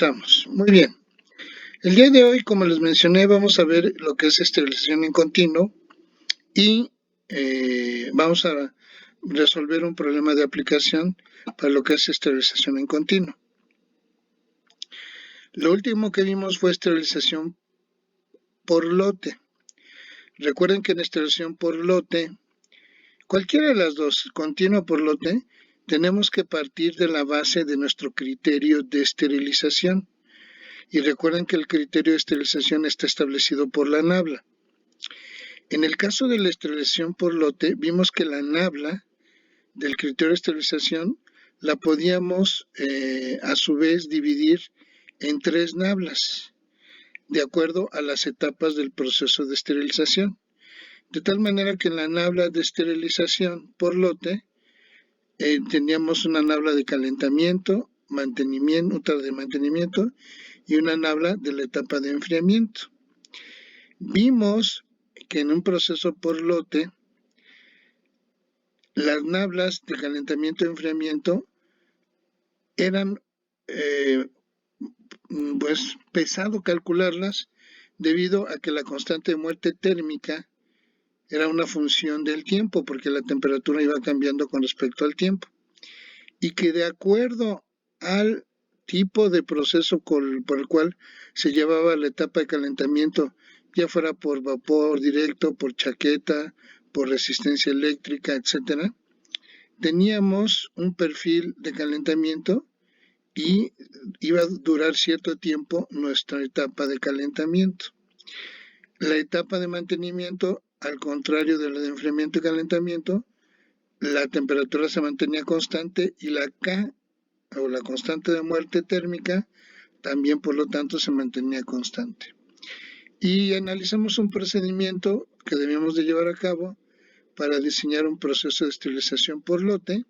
Comenzamos. Muy bien. El día de hoy, como les mencioné, vamos a ver lo que es esterilización en continuo y vamos a resolver un problema de aplicación para lo que es esterilización en continuo. Lo último que vimos fue esterilización por lote. Recuerden que en esterilización por lote, cualquiera de las dos, continua por lote, tenemos que partir de la base de nuestro criterio de esterilización. Y recuerden que el criterio de esterilización está establecido por la NABLA. En el caso de la esterilización por lote, vimos que la NABLA del criterio de esterilización la podíamos a su vez dividir en 3 NABLAs, de acuerdo a las etapas del proceso de esterilización. De tal manera que en la NABLA de esterilización por lote teníamos una NABLA de calentamiento, mantenimiento, otra de mantenimiento y una NABLA de la etapa de enfriamiento. Vimos que en un proceso por lote, las NABLAs de calentamiento y enfriamiento eran pues pesado calcularlas debido a que la constante de muerte térmica era una función del tiempo porque la temperatura iba cambiando con respecto al tiempo y que de acuerdo al tipo de proceso por el cual se llevaba la etapa de calentamiento, ya fuera por vapor directo, por chaqueta, por resistencia eléctrica, etc., teníamos un perfil de calentamiento y iba a durar cierto tiempo nuestra etapa de calentamiento. La etapa de mantenimiento, al contrario de la de enfriamiento y calentamiento, la temperatura se mantenía constante y la K, o la constante de muerte térmica, también por lo tanto se mantenía constante. Y analizamos un procedimiento que debíamos de llevar a cabo para diseñar un proceso de esterilización por lote,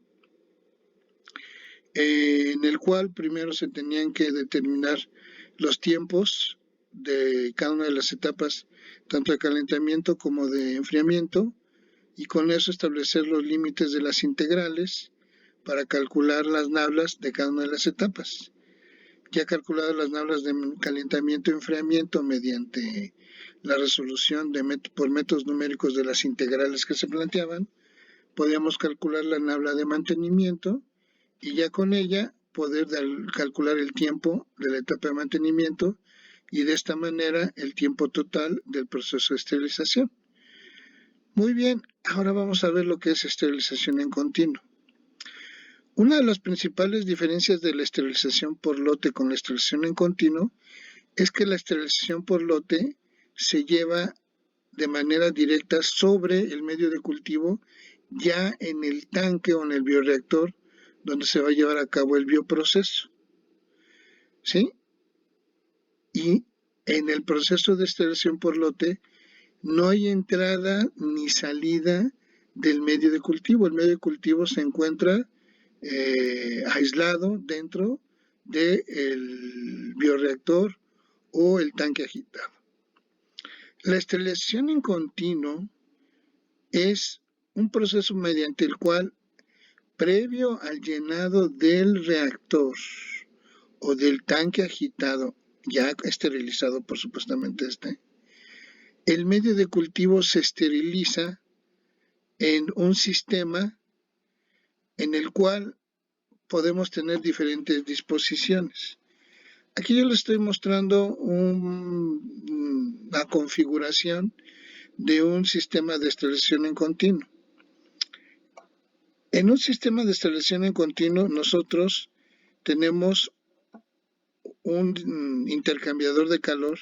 en el cual primero se tenían que determinar los tiempos de cada una de las etapas, tanto de calentamiento como de enfriamiento, y con eso establecer los límites de las integrales para calcular las NABLAs de cada una de las etapas. Ya calculadas las NABLAs de calentamiento y enfriamiento mediante la resolución por métodos numéricos de las integrales que se planteaban, podíamos calcular la NABLA de mantenimiento y ya con ella poder calcular el tiempo de la etapa de mantenimiento y de esta manera el tiempo total del proceso de esterilización. Muy bien, ahora vamos a ver lo que es esterilización en continuo. Una de las principales diferencias de la esterilización por lote con la esterilización en continuo es que la esterilización por lote se lleva de manera directa sobre el medio de cultivo ya en el tanque o en el bioreactor donde se va a llevar a cabo el bioproceso. ¿Sí? Y en el proceso de esterilización por lote no hay entrada ni salida del medio de cultivo. El medio de cultivo se encuentra aislado dentro del bioreactor o el tanque agitado. La esterilización en continuo es un proceso mediante el cual, previo al llenado del reactor o del tanque agitado, ya esterilizado por supuestamente el medio de cultivo se esteriliza en un sistema en el cual podemos tener diferentes disposiciones. Aquí yo les estoy mostrando una configuración de un sistema de esterilización en continuo. En un sistema de esterilización en continuo nosotros tenemos un intercambiador de calor,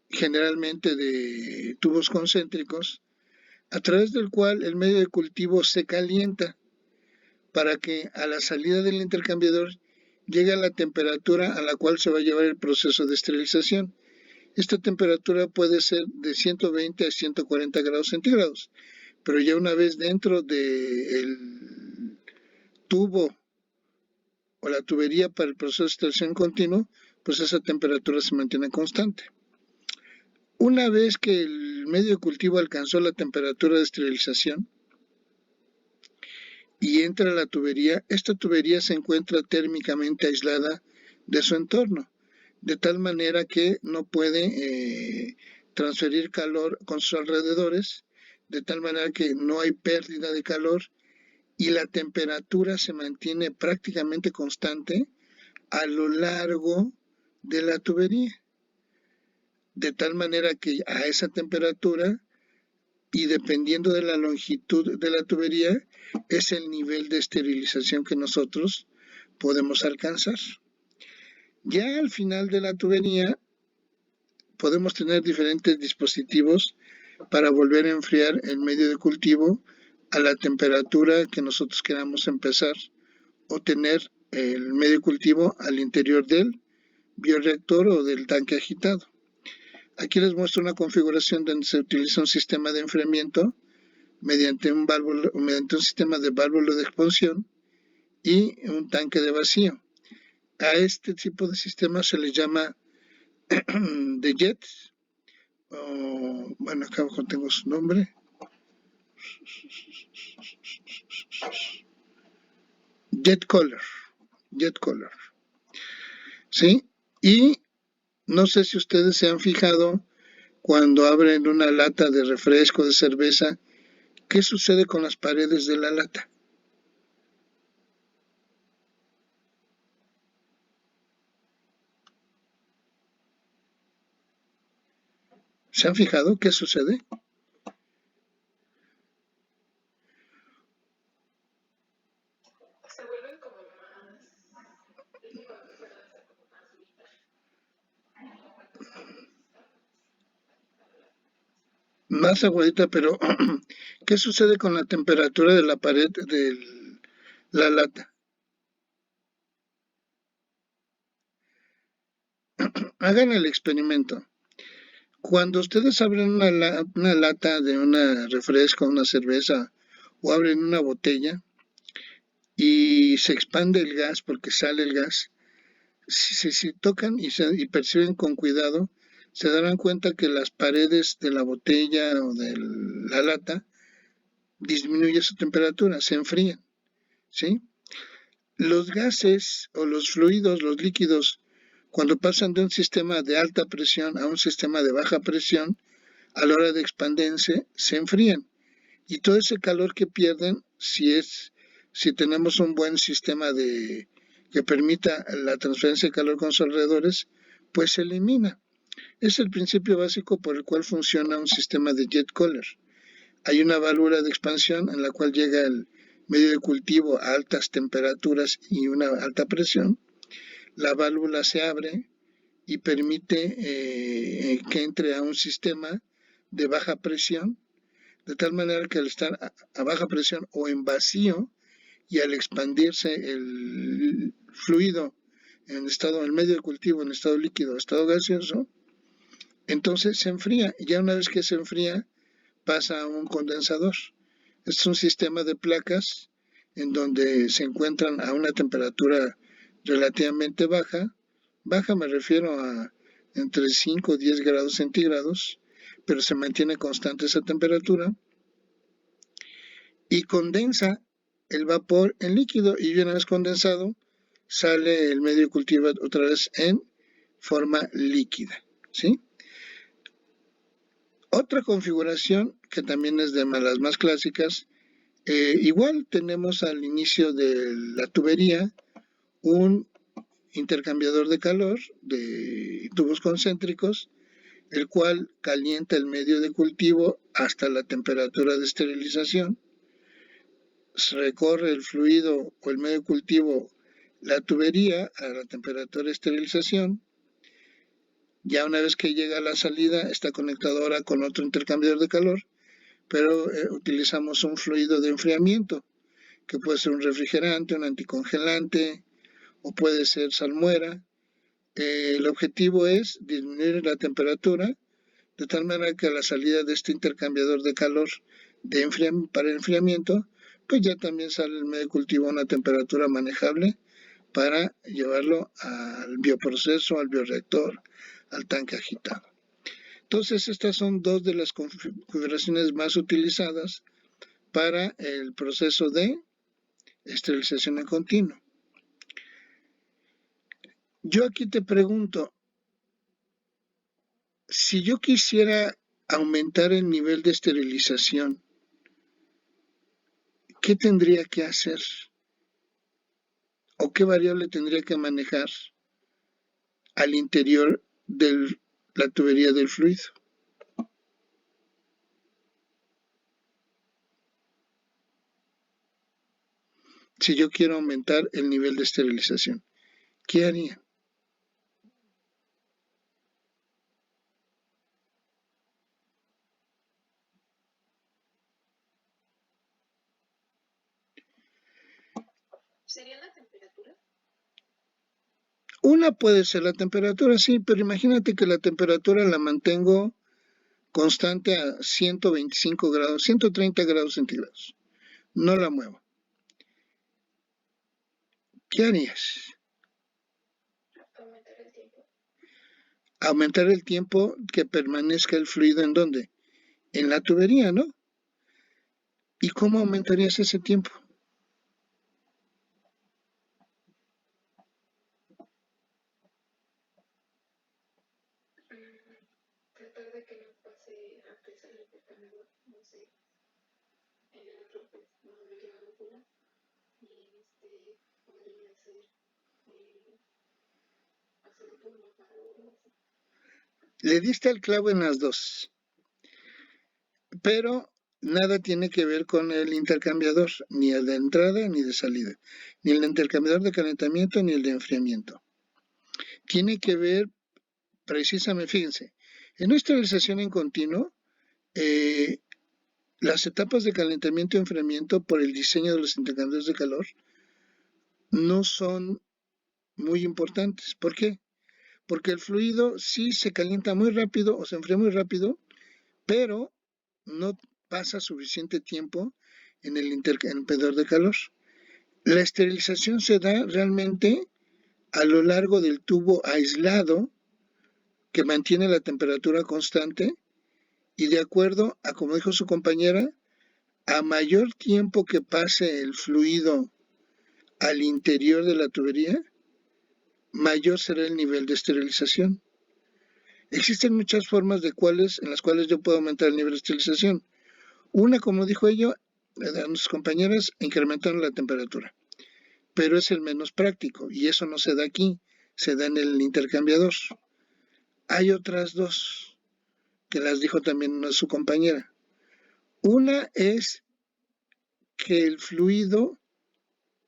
generalmente de tubos concéntricos, a través del cual el medio de cultivo se calienta para que a la salida del intercambiador llegue a la temperatura a la cual se va a llevar el proceso de esterilización. Esta temperatura puede ser de 120 a 140 grados centígrados, pero ya una vez dentro del tubo o la tubería para el proceso de esterilización continuo, pues esa temperatura se mantiene constante. Una vez que el medio de cultivo alcanzó la temperatura de esterilización y entra a la tubería, esta tubería se encuentra térmicamente aislada de su entorno, de tal manera que no puede transferir calor con sus alrededores, de tal manera que no hay pérdida de calor y la temperatura se mantiene prácticamente constante a lo largo de la tubería, de tal manera que a esa temperatura y dependiendo de la longitud de la tubería es el nivel de esterilización que nosotros podemos alcanzar. Ya al final de la tubería podemos tener diferentes dispositivos para volver a enfriar el medio de cultivo a la temperatura que nosotros queramos empezar o tener el medio de cultivo al interior del bioreactor o del tanque agitado. Aquí les muestro una configuración donde se utiliza un sistema de enfriamiento mediante un sistema de válvulas de expansión y un tanque de vacío. A este tipo de sistema se le llama de jets, bueno, acá abajo tengo su nombre, jet color, ¿sí? Y no sé si ustedes se han fijado cuando abren una lata de refresco, de cerveza, ¿qué sucede con las paredes de la lata? ¿Se han fijado qué sucede? Más aguadita, pero ¿qué sucede con la temperatura de la pared de la lata? Hagan el experimento. Cuando ustedes abren una lata de una refresco, una cerveza, o abren una botella y se expande el gas porque sale el gas, si tocan y perciben con cuidado, se darán cuenta que las paredes de la botella o de la lata disminuye su temperatura, se enfrían, ¿sí? Los gases o los fluidos, los líquidos, cuando pasan de un sistema de alta presión a un sistema de baja presión, a la hora de expandirse, se enfrían. Y todo ese calor que pierden, si tenemos un buen sistema que permita la transferencia de calor con sus alrededores, pues se elimina. Es el principio básico por el cual funciona un sistema de jet collar. Hay una válvula de expansión en la cual llega el medio de cultivo a altas temperaturas y una alta presión. La válvula se abre y permite que entre a un sistema de baja presión, de tal manera que al estar a baja presión o en vacío y al expandirse el fluido el medio de cultivo en estado líquido, estado gaseoso, entonces se enfría. Y ya una vez que se enfría, pasa a un condensador. Este es un sistema de placas en donde se encuentran a una temperatura relativamente baja. Baja me refiero a entre 5 o 10 grados centígrados, pero se mantiene constante esa temperatura y condensa el vapor en líquido y una vez condensado sale el medio de cultivo otra vez en forma líquida, ¿sí? Otra configuración que también es de las más clásicas, igual tenemos al inicio de la tubería un intercambiador de calor de tubos concéntricos, el cual calienta el medio de cultivo hasta la temperatura de esterilización, recorre el fluido o el medio de cultivo la tubería a la temperatura de esterilización. Ya una vez que llega a la salida está conectado ahora con otro intercambiador de calor, pero utilizamos un fluido de enfriamiento que puede ser un refrigerante, un anticongelante o puede ser salmuera. El objetivo es disminuir la temperatura de tal manera que a la salida de este intercambiador de calor para enfriamiento, pues ya también sale el medio de cultivo a una temperatura manejable para llevarlo al bioproceso, al bioreactor, al tanque agitado. Entonces, estas son dos de las configuraciones más utilizadas para el proceso de esterilización en continuo. Yo aquí te pregunto, si yo quisiera aumentar el nivel de esterilización, ¿qué tendría que hacer? ¿O qué variable tendría que manejar al interior de la tubería del fluido? Si yo quiero aumentar el nivel de esterilización, ¿qué haría? ¿Sería la temperatura? Una puede ser la temperatura, sí, pero imagínate que la temperatura la mantengo constante a 125 grados, 130 grados centígrados. No la muevo. ¿Qué harías? Aumentar el tiempo. Aumentar el tiempo que permanezca el fluido en dónde? En la tubería, ¿no? ¿Y cómo aumentarías ese tiempo? Tratar de que no pase antes al intercambiador, no sé, en el otro pues no me lleva válvula y podría ser hacer turno para algo así. Le diste al clavo en las dos, pero nada tiene que ver con el intercambiador, ni el de entrada ni de salida, ni el intercambiador de calentamiento ni el de enfriamiento. Tiene que ver precisamente, fíjense, en una esterilización en continuo, eh, las etapas de calentamiento y enfriamiento por el diseño de los intercambiadores de calor no son muy importantes. ¿Por qué? Porque el fluido sí se calienta muy rápido o se enfría muy rápido, pero no pasa suficiente tiempo en el intercambiador de calor. La esterilización se da realmente a lo largo del tubo aislado que mantiene la temperatura constante y de acuerdo a, como dijo su compañera, a mayor tiempo que pase el fluido al interior de la tubería, mayor será el nivel de esterilización. Existen muchas formas en las cuales yo puedo aumentar el nivel de esterilización. Una, como dijo ella, sus compañeras, incrementaron la temperatura, pero es el menos práctico y eso no se da aquí, se da en el intercambiador. Hay otras dos que las dijo también su compañera. Una es que el fluido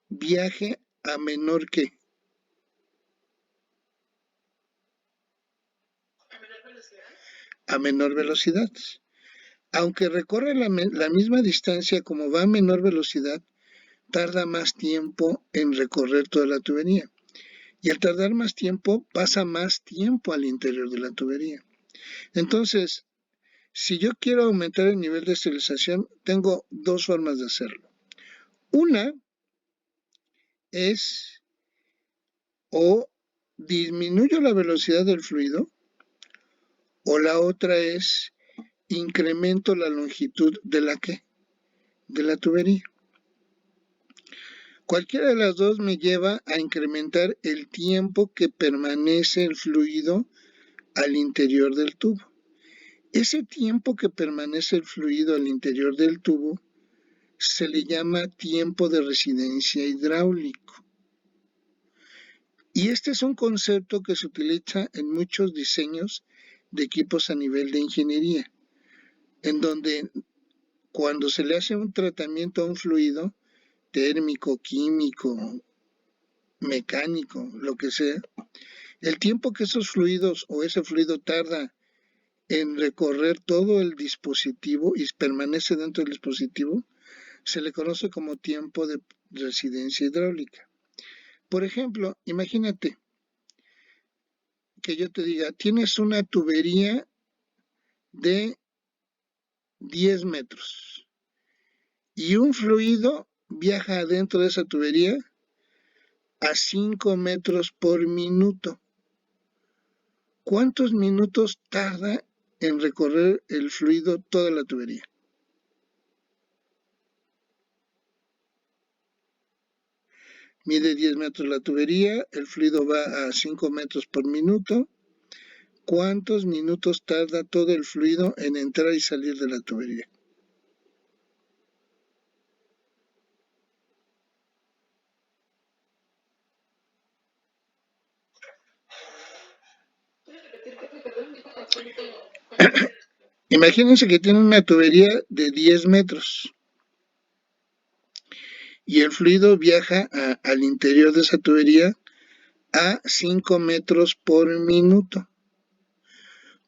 viaje a menor que, ¿A menor velocidad? a menor velocidad. Aunque recorre la misma distancia como va a menor velocidad, tarda más tiempo en recorrer toda la tubería. Y al tardar más tiempo, pasa más tiempo al interior de la tubería. Entonces, si yo quiero aumentar el nivel de esterilización, tengo dos formas de hacerlo. Una es o disminuyo la velocidad del fluido, o la otra es incremento la longitud de la que, de la tubería. Cualquiera de las dos me lleva a incrementar el tiempo que permanece el fluido al interior del tubo. Ese tiempo que permanece el fluido al interior del tubo se le llama tiempo de residencia hidráulico. Y este es un concepto que se utiliza en muchos diseños de equipos a nivel de ingeniería, en donde cuando se le hace un tratamiento a un fluido térmico, químico, mecánico, lo que sea, el tiempo que esos fluidos o ese fluido tarda en recorrer todo el dispositivo y permanece dentro del dispositivo, se le conoce como tiempo de residencia hidráulica. Por ejemplo, imagínate que yo te diga, tienes una tubería de 10 metros y un fluido viaja adentro de esa tubería a 5 metros por minuto. ¿Cuántos minutos tarda en recorrer el fluido toda la tubería? Mide 10 metros la tubería, el fluido va a 5 metros por minuto. ¿Cuántos minutos tarda todo el fluido en entrar y salir de la tubería? Imagínense que tiene una tubería de 10 metros y el fluido viaja al interior de esa tubería a 5 metros por minuto.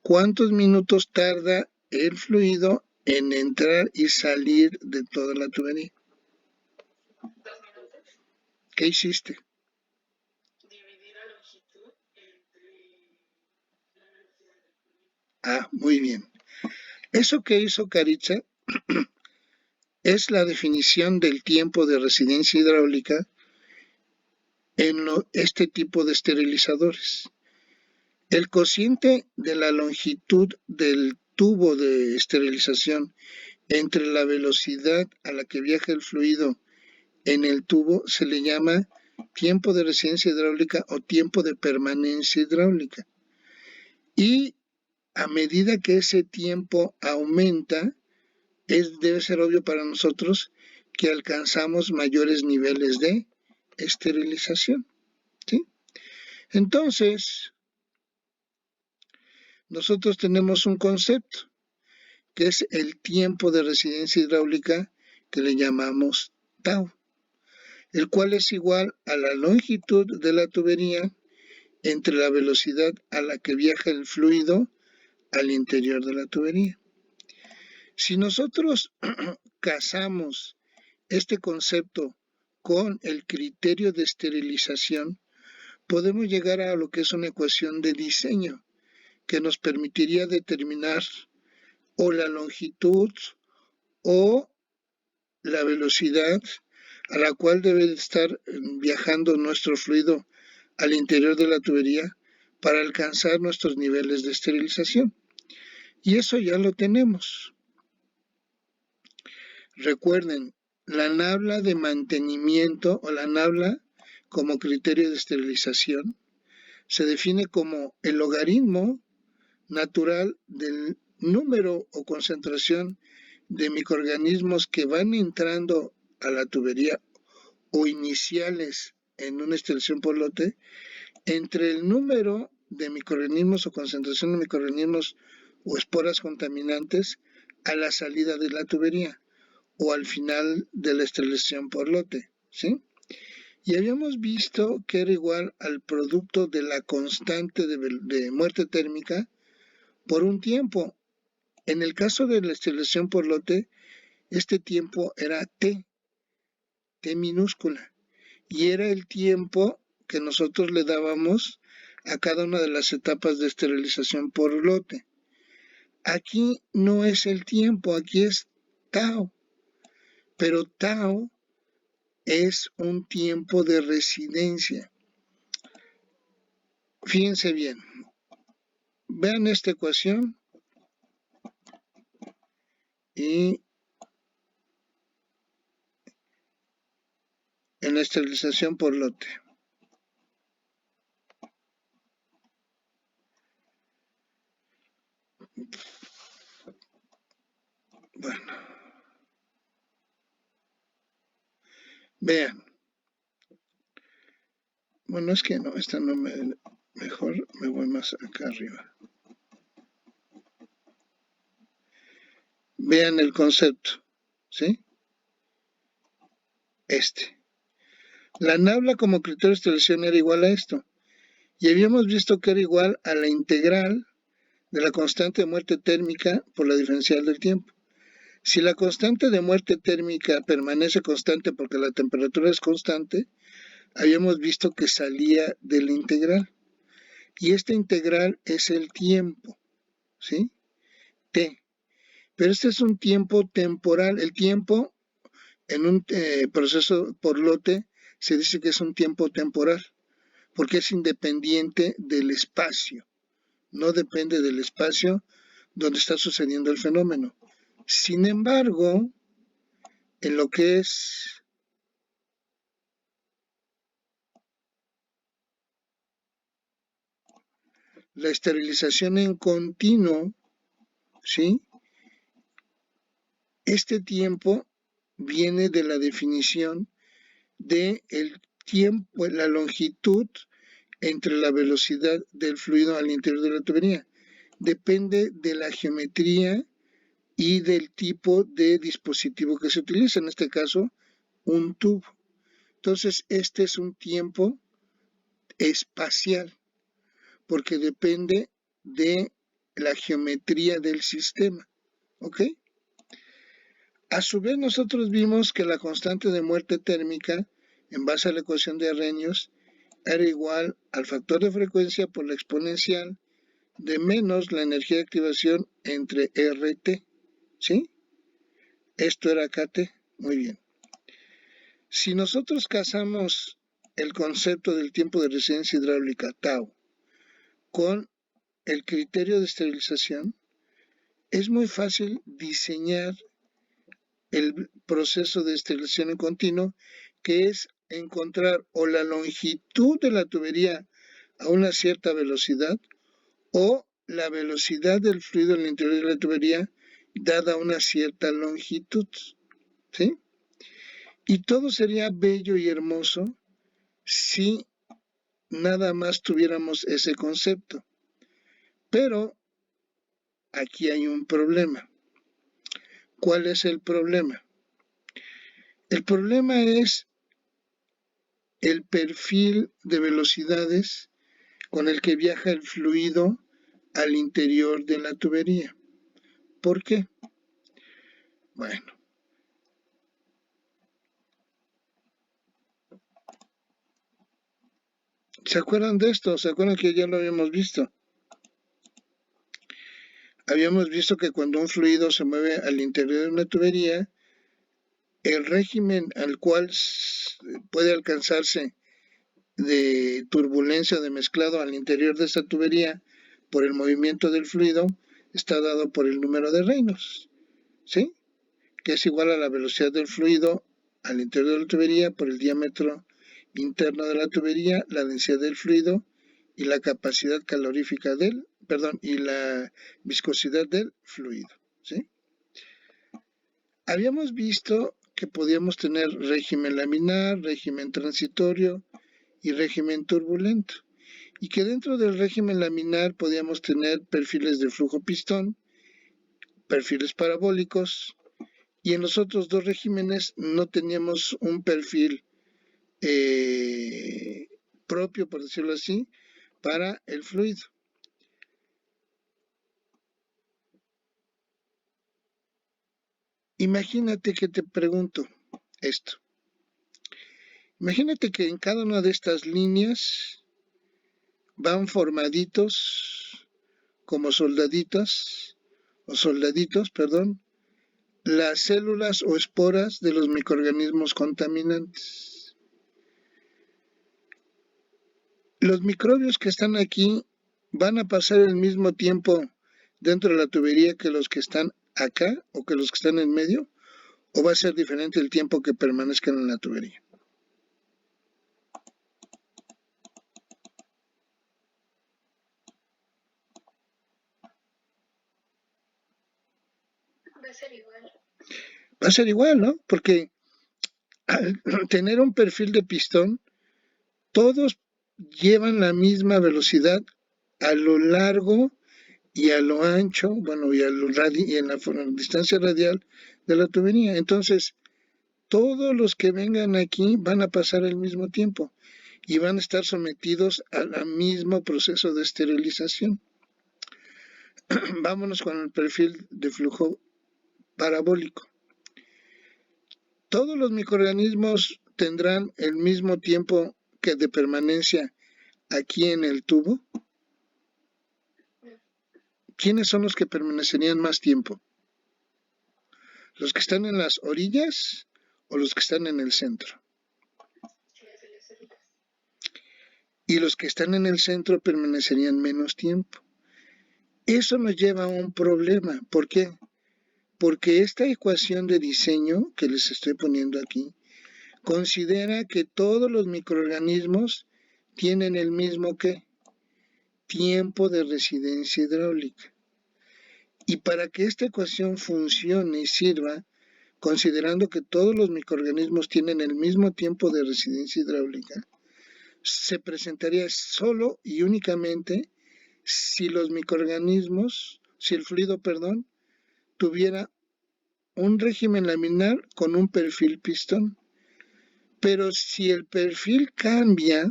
¿Cuántos minutos tarda el fluido en entrar y salir de toda la tubería? 2 minutos. ¿Qué hiciste? Dividir la longitud entre la velocidad del fluido. Ah, muy bien. Eso que hizo Caritza es la definición del tiempo de residencia hidráulica en este tipo de esterilizadores. El cociente de la longitud del tubo de esterilización entre la velocidad a la que viaja el fluido en el tubo se le llama tiempo de residencia hidráulica o tiempo de permanencia hidráulica. Y a medida que ese tiempo aumenta, debe ser obvio para nosotros que alcanzamos mayores niveles de esterilización, ¿sí? Entonces, nosotros tenemos un concepto que es el tiempo de residencia hidráulica que le llamamos tau, el cual es igual a la longitud de la tubería entre la velocidad a la que viaja el fluido al interior de la tubería. Si nosotros casamos este concepto con el criterio de esterilización, podemos llegar a lo que es una ecuación de diseño que nos permitiría determinar o la longitud o la velocidad a la cual debe estar viajando nuestro fluido al interior de la tubería para alcanzar nuestros niveles de esterilización. Y eso ya lo tenemos. Recuerden, la nabla de mantenimiento o la nabla como criterio de esterilización se define como el logaritmo natural del número o concentración de microorganismos que van entrando a la tubería o iniciales en una esterilización por lote entre el número de microorganismos o concentración de microorganismos o esporas contaminantes a la salida de la tubería o al final de la esterilización por lote, ¿sí? Y habíamos visto que era igual al producto de la constante de muerte térmica por un tiempo. En el caso de la esterilización por lote, este tiempo era T minúscula, y era el tiempo que nosotros le dábamos a cada una de las etapas de esterilización por lote. Aquí no es el tiempo, aquí es tau, pero tau es un tiempo de residencia. Fíjense bien, vean esta ecuación y en la esterilización por lote. Bueno, vean. Bueno, es que no, esta no me... Mejor me voy más acá arriba. Vean el concepto, ¿sí? La nabla como criterio de esterilización era igual a esto. Y habíamos visto que era igual a la integral de la constante de muerte térmica por la diferencial del tiempo. Si la constante de muerte térmica permanece constante porque la temperatura es constante, habíamos visto que salía de la integral. Y esta integral es el tiempo, ¿sí? T. Pero este es un tiempo temporal. El tiempo en un proceso por lote se dice que es un tiempo temporal, porque es independiente del espacio. No depende del espacio donde está sucediendo el fenómeno. Sin embargo, en lo que es la esterilización en continuo, ¿sí? Este tiempo viene de la definición de el tiempo, la longitud entre la velocidad del fluido al interior de la tubería. Depende de la geometría y del tipo de dispositivo que se utiliza, en este caso, un tubo. Entonces, este es un tiempo espacial, porque depende de la geometría del sistema, ¿ok? A su vez, nosotros vimos que la constante de muerte térmica, en base a la ecuación de Arrhenius, era igual al factor de frecuencia por la exponencial de menos la energía de activación entre RT, ¿sí? Esto era KT, muy bien. Si nosotros casamos el concepto del tiempo de resistencia hidráulica, tau, con el criterio de esterilización, es muy fácil diseñar el proceso de esterilización en continuo, que es encontrar o la longitud de la tubería a una cierta velocidad o la velocidad del fluido en el interior de la tubería dada una cierta longitud, ¿sí? Y todo sería bello y hermoso si nada más tuviéramos ese concepto. Pero aquí hay un problema. ¿Cuál es el problema? El problema es el perfil de velocidades con el que viaja el fluido al interior de la tubería. ¿Por qué? Bueno, ¿se acuerdan de esto? ¿Se acuerdan que ya lo habíamos visto? Habíamos visto que cuando un fluido se mueve al interior de una tubería, el régimen al cual puede alcanzarse de turbulencia o de mezclado al interior de esta tubería por el movimiento del fluido está dado por el número de Reynolds, ¿sí? Que es igual a la velocidad del fluido al interior de la tubería por el diámetro interno de la tubería, la densidad del fluido y la capacidad calorífica y la viscosidad del fluido, ¿sí? Habíamos visto que podíamos tener régimen laminar, régimen transitorio y régimen turbulento, y que dentro del régimen laminar podíamos tener perfiles de flujo pistón, perfiles parabólicos, y en los otros dos regímenes no teníamos un perfil propio, por decirlo así, para el fluido. Imagínate que te pregunto esto. Imagínate que en cada una de estas líneas van formaditos como soldaditos, las células o esporas de los microorganismos contaminantes. Los microbios que están aquí van a pasar el mismo tiempo dentro de la tubería que los que están acá o que los que están en medio, o va a ser diferente el tiempo que permanezcan en la tubería. Va a ser igual. Va a ser igual, ¿no? Porque al tener un perfil de pistón, todos llevan la misma velocidad a lo largo y a lo ancho, bueno, y en la distancia radial de la tubería. Entonces, todos los que vengan aquí van a pasar el mismo tiempo y van a estar sometidos al mismo proceso de esterilización. Vámonos con el perfil de flujo parabólico. Todos los microorganismos tendrán el mismo tiempo que de permanencia aquí en el tubo. ¿Quiénes son los que permanecerían más tiempo? ¿Los que están en las orillas o los que están en el centro? Y los que están en el centro permanecerían menos tiempo. Eso nos lleva a un problema. ¿Por qué? Porque esta ecuación de diseño que les estoy poniendo aquí considera que todos los microorganismos tienen el mismo ¿qué? tiempo de residencia hidráulica. Y para que esta ecuación funcione y sirva, considerando que todos los microorganismos tienen el mismo tiempo de residencia hidráulica, se presentaría solo y únicamente si los microorganismos, si el fluido, tuviera un régimen laminar con un perfil pistón. Pero si el perfil cambia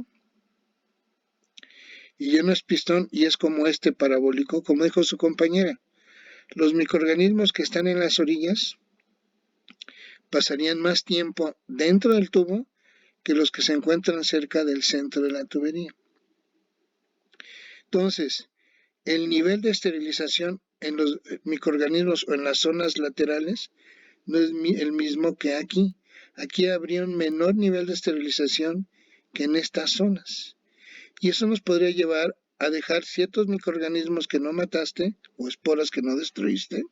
y ya no es pistón y es como este parabólico, como dijo su compañera, los microorganismos que están en las orillas pasarían más tiempo dentro del tubo que los que se encuentran cerca del centro de la tubería. Entonces, el nivel de esterilización en los microorganismos o en las zonas laterales no es el mismo que aquí. Aquí habría un menor nivel de esterilización que en estas zonas. Y eso nos podría llevar a dejar ciertos microorganismos que no mataste o esporas que no destruiste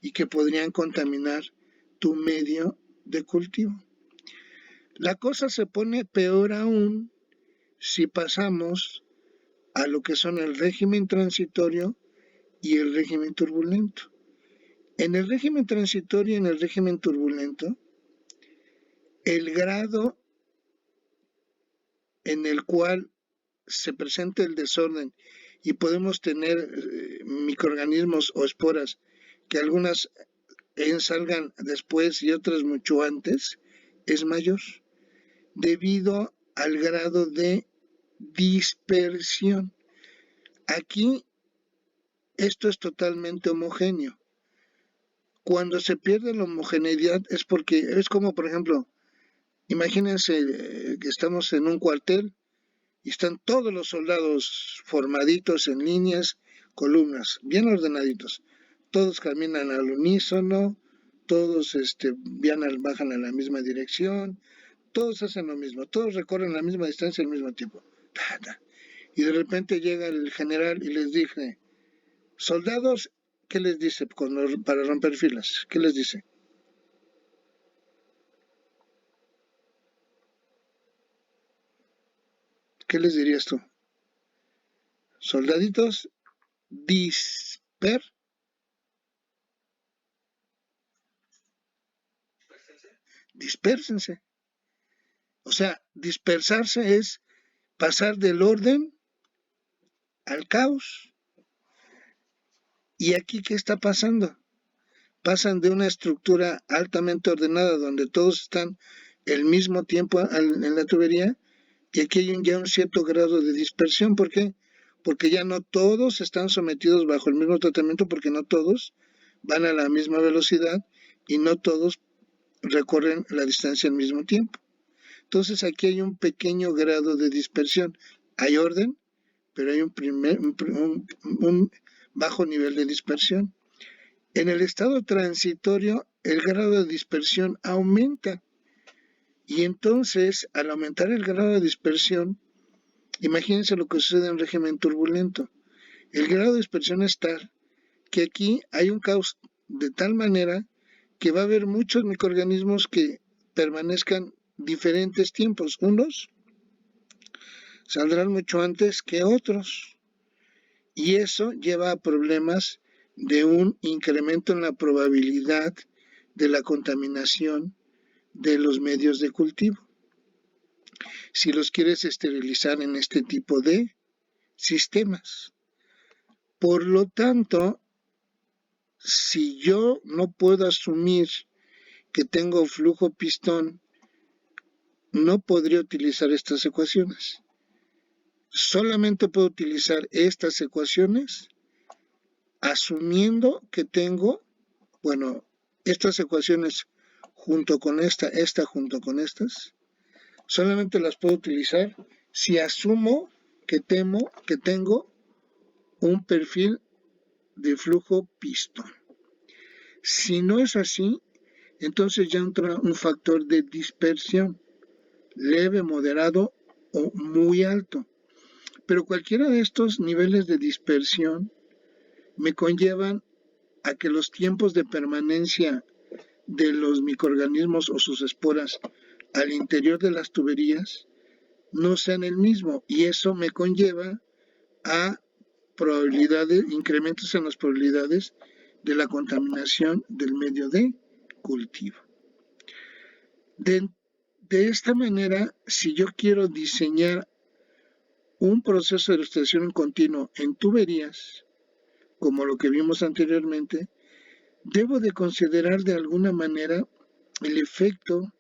y que podrían contaminar tu medio de cultivo. La cosa se pone peor aún si pasamos a lo que son el régimen transitorio y el régimen turbulento. En el régimen transitorio y en el régimen turbulento, el grado en el cual se presenta el desorden y podemos tener microorganismos o esporas que algunas salgan después y otras mucho antes, es mayor, debido al grado de dispersión. Aquí esto es totalmente homogéneo. Cuando se pierde la homogeneidad es porque es como, por ejemplo, imagínense que estamos en un cuartel y están todos los soldados formaditos en líneas, columnas, bien ordenaditos. Todos caminan al unísono, todos bajan a la misma dirección, todos hacen lo mismo, todos recorren la misma distancia al mismo tiempo. Y de repente llega el general y les dice, soldados, ¿qué les dice para romper filas? ¿Qué les dice? ¿Qué les dirías tú? Soldaditos, dispérsense. O sea, dispersarse es pasar del orden al caos. ¿Y aquí qué está pasando? Pasan de una estructura altamente ordenada donde todos están el mismo tiempo en la tubería y aquí hay ya un cierto grado de dispersión. ¿Por qué? Porque ya no todos están sometidos bajo el mismo tratamiento, porque no todos van a la misma velocidad y no todos recorren la distancia al mismo tiempo. Entonces aquí hay un pequeño grado de dispersión. Hay orden, pero hay un bajo nivel de dispersión. En el estado transitorio, el grado de dispersión aumenta. Y entonces, al aumentar el grado de dispersión, imagínense lo que sucede en régimen turbulento. El grado de dispersión es tal que aquí hay un caos de tal manera que va a haber muchos microorganismos que permanezcan diferentes tiempos. Unos saldrán mucho antes que otros. Y eso lleva a problemas de un incremento en la probabilidad de la contaminación de los medios de cultivo. Si los quieres esterilizar en este tipo de sistemas. Por lo tanto, si yo no puedo asumir que tengo flujo pistón, no podría utilizar estas ecuaciones. Solamente puedo utilizar estas ecuaciones asumiendo que tengo, estas ecuaciones junto con esta junto con estas, solamente las puedo utilizar si asumo que tengo un perfil de flujo pistón. Si no es así, entonces ya entra un factor de dispersión, leve, moderado o muy alto. Pero cualquiera de estos niveles de dispersión me conllevan a que los tiempos de permanencia de los microorganismos o sus esporas al interior de las tuberías no sean el mismo, y eso me conlleva a probabilidades, incrementos en las probabilidades de la contaminación del medio de cultivo. De esta manera, si yo quiero diseñar un proceso de extracción continuo en tuberías, como lo que vimos anteriormente, debo de considerar de alguna manera el efecto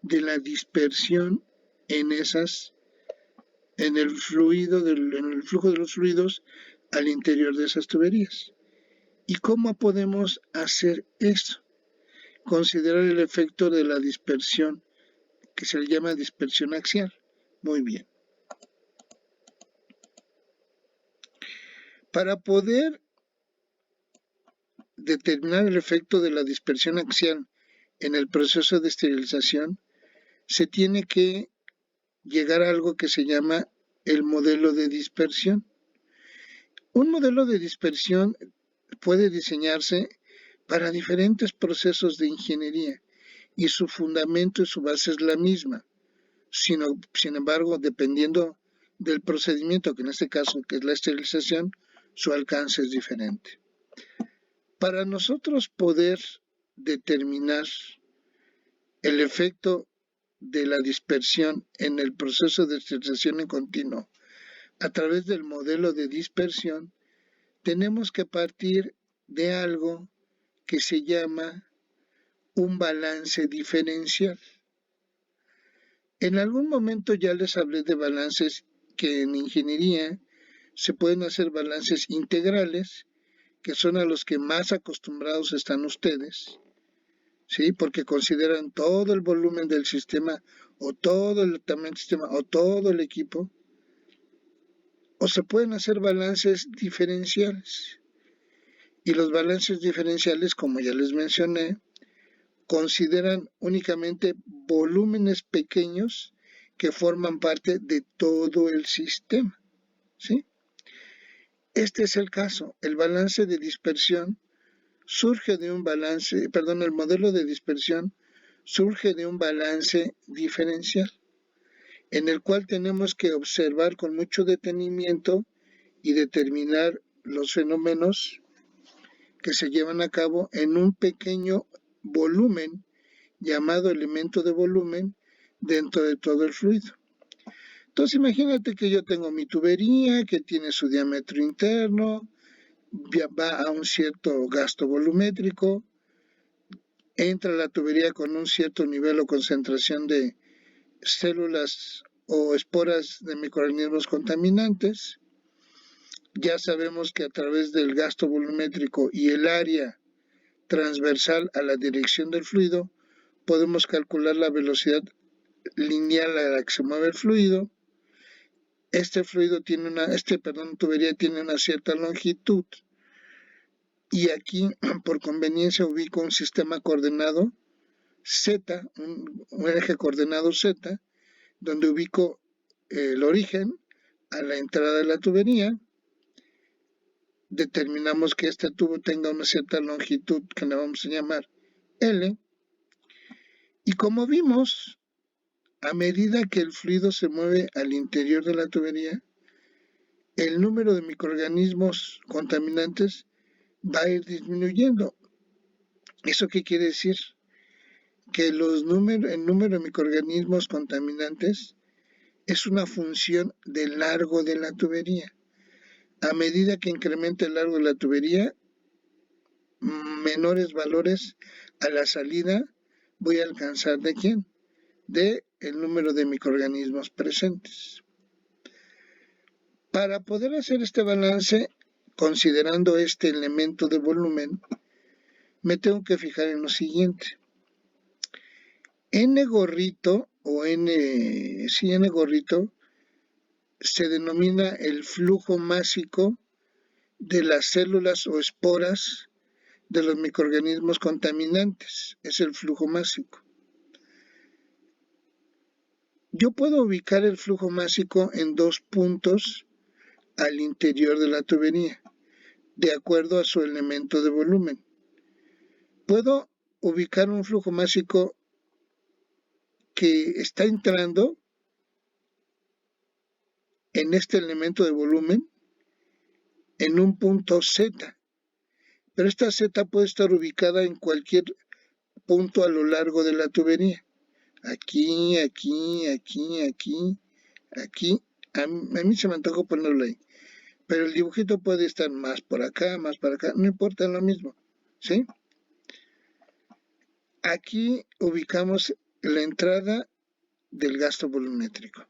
de la dispersión en el flujo de los fluidos al interior de esas tuberías. ¿Y cómo podemos hacer eso? Considerar el efecto de la dispersión, que se le llama dispersión axial. Muy bien. Para poder determinar el efecto de la dispersión axial en el proceso de esterilización, se tiene que llegar a algo que se llama el modelo de dispersión. Un modelo de dispersión puede diseñarse para diferentes procesos de ingeniería y su fundamento y su base es la misma. Sin embargo, dependiendo del procedimiento, que en este caso que es la esterilización, su alcance es diferente. Para nosotros poder determinar el efecto de la dispersión en el proceso de esterilización en continuo a través del modelo de dispersión, tenemos que partir de algo que se llama un balance diferencial. En algún momento ya les hablé de balances que en ingeniería se pueden hacer balances integrales, que son a los que más acostumbrados están ustedes, ¿sí? Porque consideran todo el volumen del sistema o todo el tamaño del sistema o todo el equipo. O se pueden hacer balances diferenciales. Y los balances diferenciales, como ya les mencioné, consideran únicamente volúmenes pequeños que forman parte de todo el sistema, ¿sí? Este es el caso. El balance de dispersión surge de un balance, el modelo de dispersión surge de un balance diferencial, en el cual tenemos que observar con mucho detenimiento y determinar los fenómenos que se llevan a cabo en un pequeño volumen llamado elemento de volumen dentro de todo el fluido. Entonces imagínate que yo tengo mi tubería que tiene su diámetro interno, va a un cierto gasto volumétrico, entra la tubería con un cierto nivel o concentración de células o esporas de microorganismos contaminantes. Ya sabemos que a través del gasto volumétrico y el área transversal a la dirección del fluido, podemos calcular la velocidad lineal a la que se mueve el fluido. Tubería tiene una cierta longitud. Y aquí, por conveniencia, ubico un sistema coordenado Z, un eje coordenado Z, donde ubico el origen a la entrada de la tubería. Determinamos que este tubo tenga una cierta longitud que le vamos a llamar L. Y como vimos, a medida que el fluido se mueve al interior de la tubería, el número de microorganismos contaminantes va a ir disminuyendo. ¿Eso qué quiere decir? Que el número de microorganismos contaminantes es una función del largo de la tubería. A medida que incrementa el largo de la tubería, menores valores a la salida voy a alcanzar ¿de quién? De el número de microorganismos presentes. Para poder hacer este balance, considerando este elemento de volumen, me tengo que fijar en lo siguiente. N gorrito N gorrito se denomina el flujo másico de las células o esporas de los microorganismos contaminantes. Es el flujo másico. Yo puedo ubicar el flujo másico en 2 puntos al interior de la tubería, de acuerdo a su elemento de volumen. Puedo ubicar un flujo másico que está entrando en este elemento de volumen en un punto Z, pero esta Z puede estar ubicada en cualquier punto a lo largo de la tubería. Aquí, aquí, aquí, aquí, aquí. A mí se me antojó ponerlo ahí. Pero el dibujito puede estar más por acá, más para acá, no importa, lo mismo, ¿sí? Aquí ubicamos la entrada del gasto volumétrico,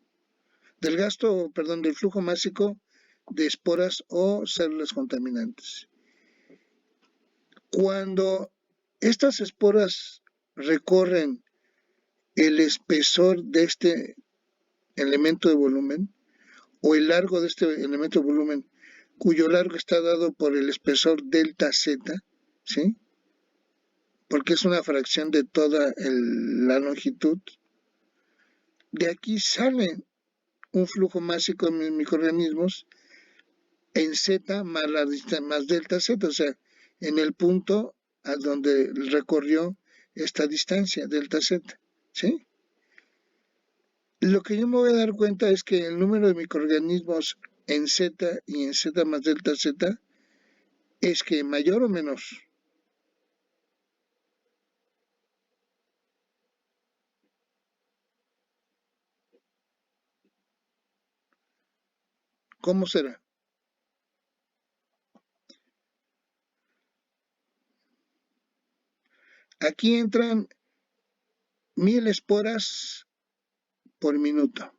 del flujo másico de esporas o células contaminantes. Cuando estas esporas recorren el espesor de este elemento de volumen o el largo de este elemento de volumen, cuyo largo está dado por el espesor delta Z, ¿sí? Porque es una fracción de toda la longitud. De aquí sale un flujo másico de microorganismos en Z más delta Z, o sea, en el punto a donde recorrió esta distancia, delta Z, ¿sí? Lo que yo me voy a dar cuenta es que el número de microorganismos en Z y en Z más delta Z es que mayor o menor. ¿Cómo será? Aquí entran 1000 esporas por minuto.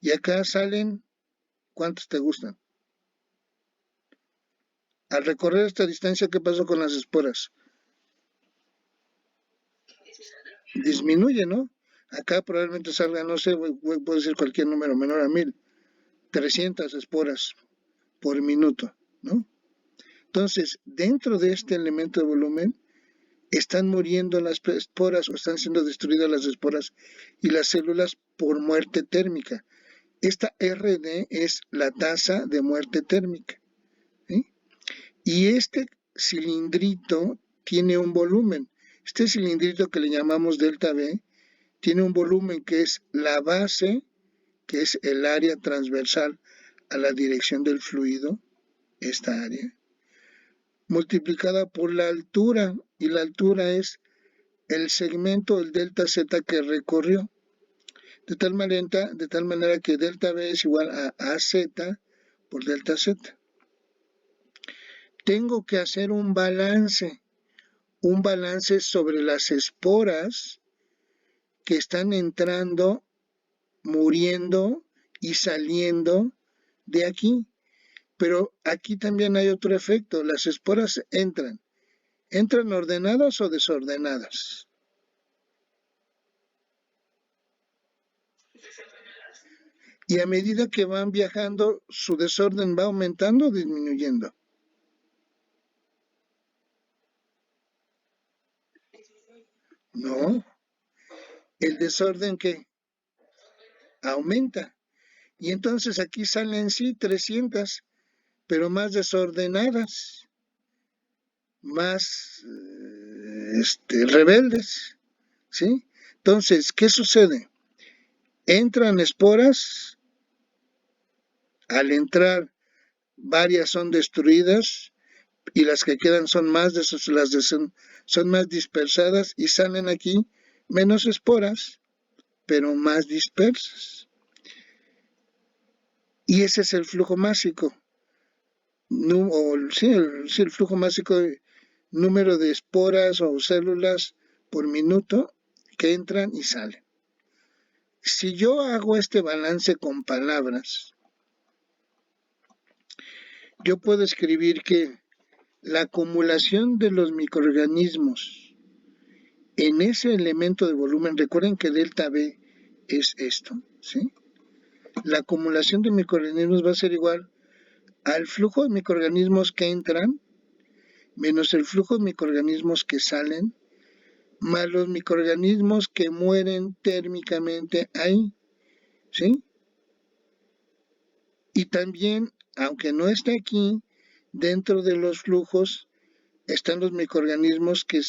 Y acá salen, ¿cuántos te gustan? Al recorrer esta distancia, ¿qué pasó con las esporas? Disminuye, ¿no? Acá probablemente salga, no sé, puede ser cualquier número menor a 1000, 300 esporas por minuto, ¿no? Entonces, dentro de este elemento de volumen, están muriendo las esporas o están siendo destruidas las esporas y las células por muerte térmica. Esta RD es la tasa de muerte térmica, ¿sí? Y este cilindrito tiene un volumen. Este cilindrito que le llamamos delta B tiene un volumen que es la base, que es el área transversal a la dirección del fluido, esta área, multiplicada por la altura, y la altura es el segmento, el delta Z que recorrió, de tal manera que delta B es igual a AZ por delta Z. Tengo que hacer un balance sobre las esporas que están entrando, muriendo y saliendo de aquí. Pero aquí también hay otro efecto, las esporas ¿entran ordenadas o desordenadas? Y a medida que van viajando, su desorden va aumentando o disminuyendo. No, el desorden que aumenta. Y entonces aquí salen sí 300, pero más desordenadas, más rebeldes, ¿sí? Entonces, ¿qué sucede? Entran esporas, al entrar varias son destruidas y las que quedan son más son más dispersadas y salen aquí menos esporas, pero más dispersas. Y ese es el flujo másico. El flujo másico de número de esporas o células por minuto que entran y salen. Si yo hago este balance con palabras, yo puedo escribir que la acumulación de los microorganismos en ese elemento de volumen, recuerden que delta B es esto, ¿sí? La acumulación de microorganismos va a ser igual al flujo de microorganismos que entran menos el flujo de microorganismos que salen más los microorganismos que mueren térmicamente ahí, ¿sí? Y también, aunque no esté aquí, dentro de los flujos están los microorganismos que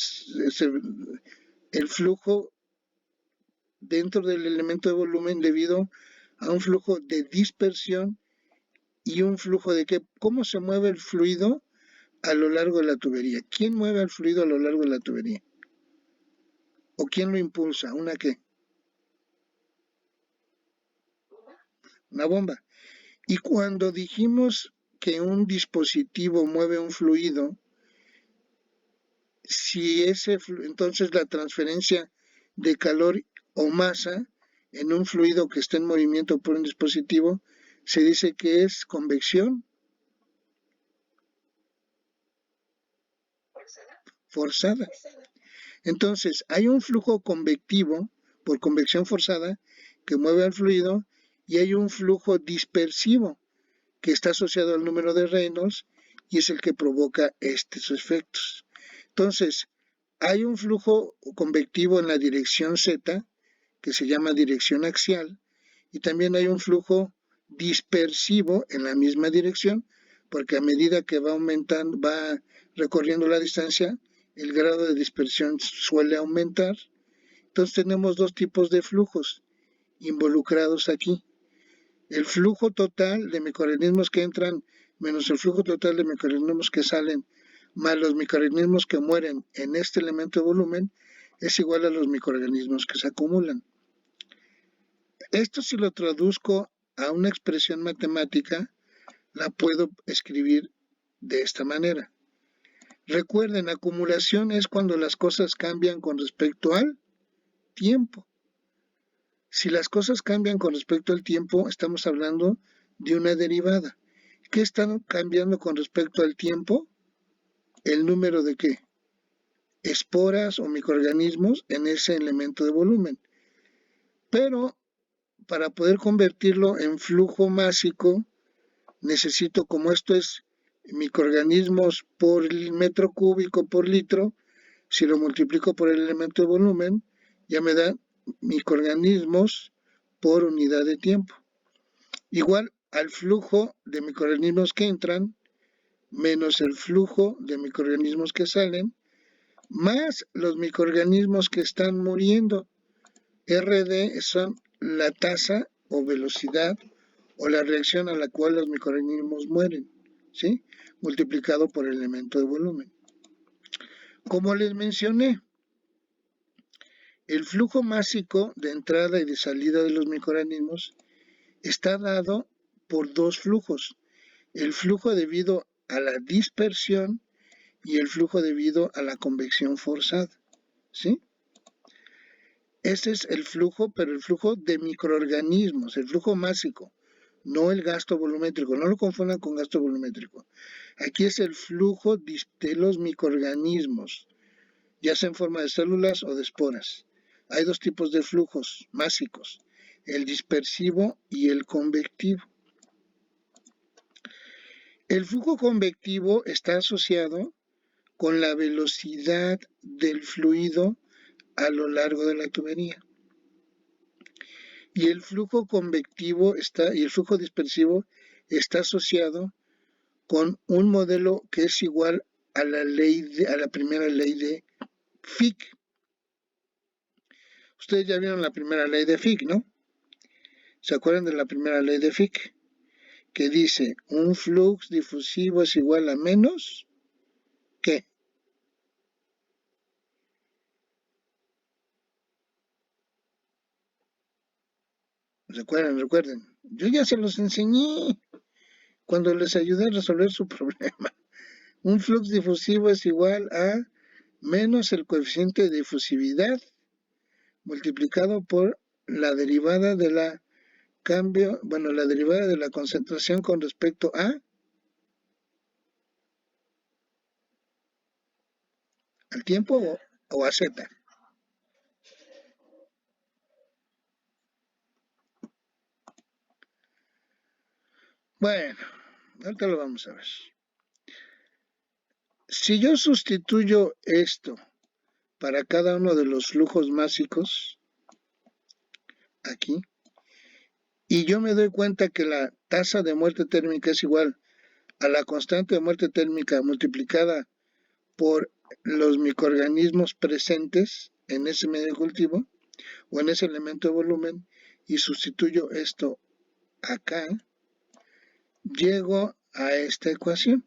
el flujo dentro del elemento de volumen debido a un flujo de dispersión y un flujo de qué. ¿Cómo se mueve el fluido a lo largo de la tubería? ¿Quién mueve el fluido a lo largo de la tubería? ¿O quién lo impulsa? ¿Una qué? Una bomba. Y cuando dijimos que un dispositivo mueve un fluido, si entonces la transferencia de calor o masa en un fluido que está en movimiento por un dispositivo, se dice que es convección forzada. Entonces, hay un flujo convectivo por convección forzada que mueve al fluido y hay un flujo dispersivo que está asociado al número de Reynolds y es el que provoca estos efectos. Entonces, hay un flujo convectivo en la dirección Z, que se llama dirección axial, y también hay un flujo dispersivo en la misma dirección, porque a medida que va aumentando, va recorriendo la distancia, el grado de dispersión suele aumentar. Entonces tenemos dos tipos de flujos involucrados aquí. El flujo total de microorganismos que entran menos el flujo total de microorganismos que salen más los microorganismos que mueren en este elemento de volumen es igual a los microorganismos que se acumulan. Esto, si lo traduzco a una expresión matemática, la puedo escribir de esta manera. Recuerden, acumulación es cuando las cosas cambian con respecto al tiempo. Si las cosas cambian con respecto al tiempo, estamos hablando de una derivada. ¿Qué están cambiando con respecto al tiempo? El número de qué? Esporas o microorganismos en ese elemento de volumen. Pero para poder convertirlo en flujo másico, necesito, como esto es microorganismos por metro cúbico por litro, si lo multiplico por el elemento de volumen, ya me da microorganismos por unidad de tiempo. Igual al flujo de microorganismos que entran, menos el flujo de microorganismos que salen, más los microorganismos que están muriendo. RD son la tasa o velocidad o la reacción a la cual los microorganismos mueren, ¿sí? Multiplicado por el elemento de volumen. Como les mencioné, el flujo másico de entrada y de salida de los microorganismos está dado por dos flujos. El flujo debido a la dispersión y el flujo debido a la convección forzada, ¿sí? Ese es el flujo, pero el flujo de microorganismos, el flujo másico, no el gasto volumétrico. No lo confundan con gasto volumétrico. Aquí es el flujo de los microorganismos, ya sea en forma de células o de esporas. Hay dos tipos de flujos másicos, el dispersivo y el convectivo. El flujo convectivo está asociado con la velocidad del fluido a lo largo de la tubería. Y el flujo convectivo y el flujo dispersivo está asociado con un modelo que es igual a la primera ley de Fick. Ustedes ya vieron la primera ley de Fick, ¿no? ¿Se acuerdan de la primera ley de Fick? Que dice, un flux difusivo es igual a menos, ¿qué? Recuerden. Yo ya se los enseñé cuando les ayudé a resolver su problema. Un flux difusivo es igual a menos el coeficiente de difusividad multiplicado por la derivada de la la derivada de la concentración con respecto al tiempo o a Z. Bueno, ahorita lo vamos a ver. Si yo sustituyo esto para cada uno de los flujos másicos, aquí, y yo me doy cuenta que la tasa de muerte térmica es igual a la constante de muerte térmica multiplicada por los microorganismos presentes en ese medio de cultivo o en ese elemento de volumen, y sustituyo esto acá, llego a esta ecuación.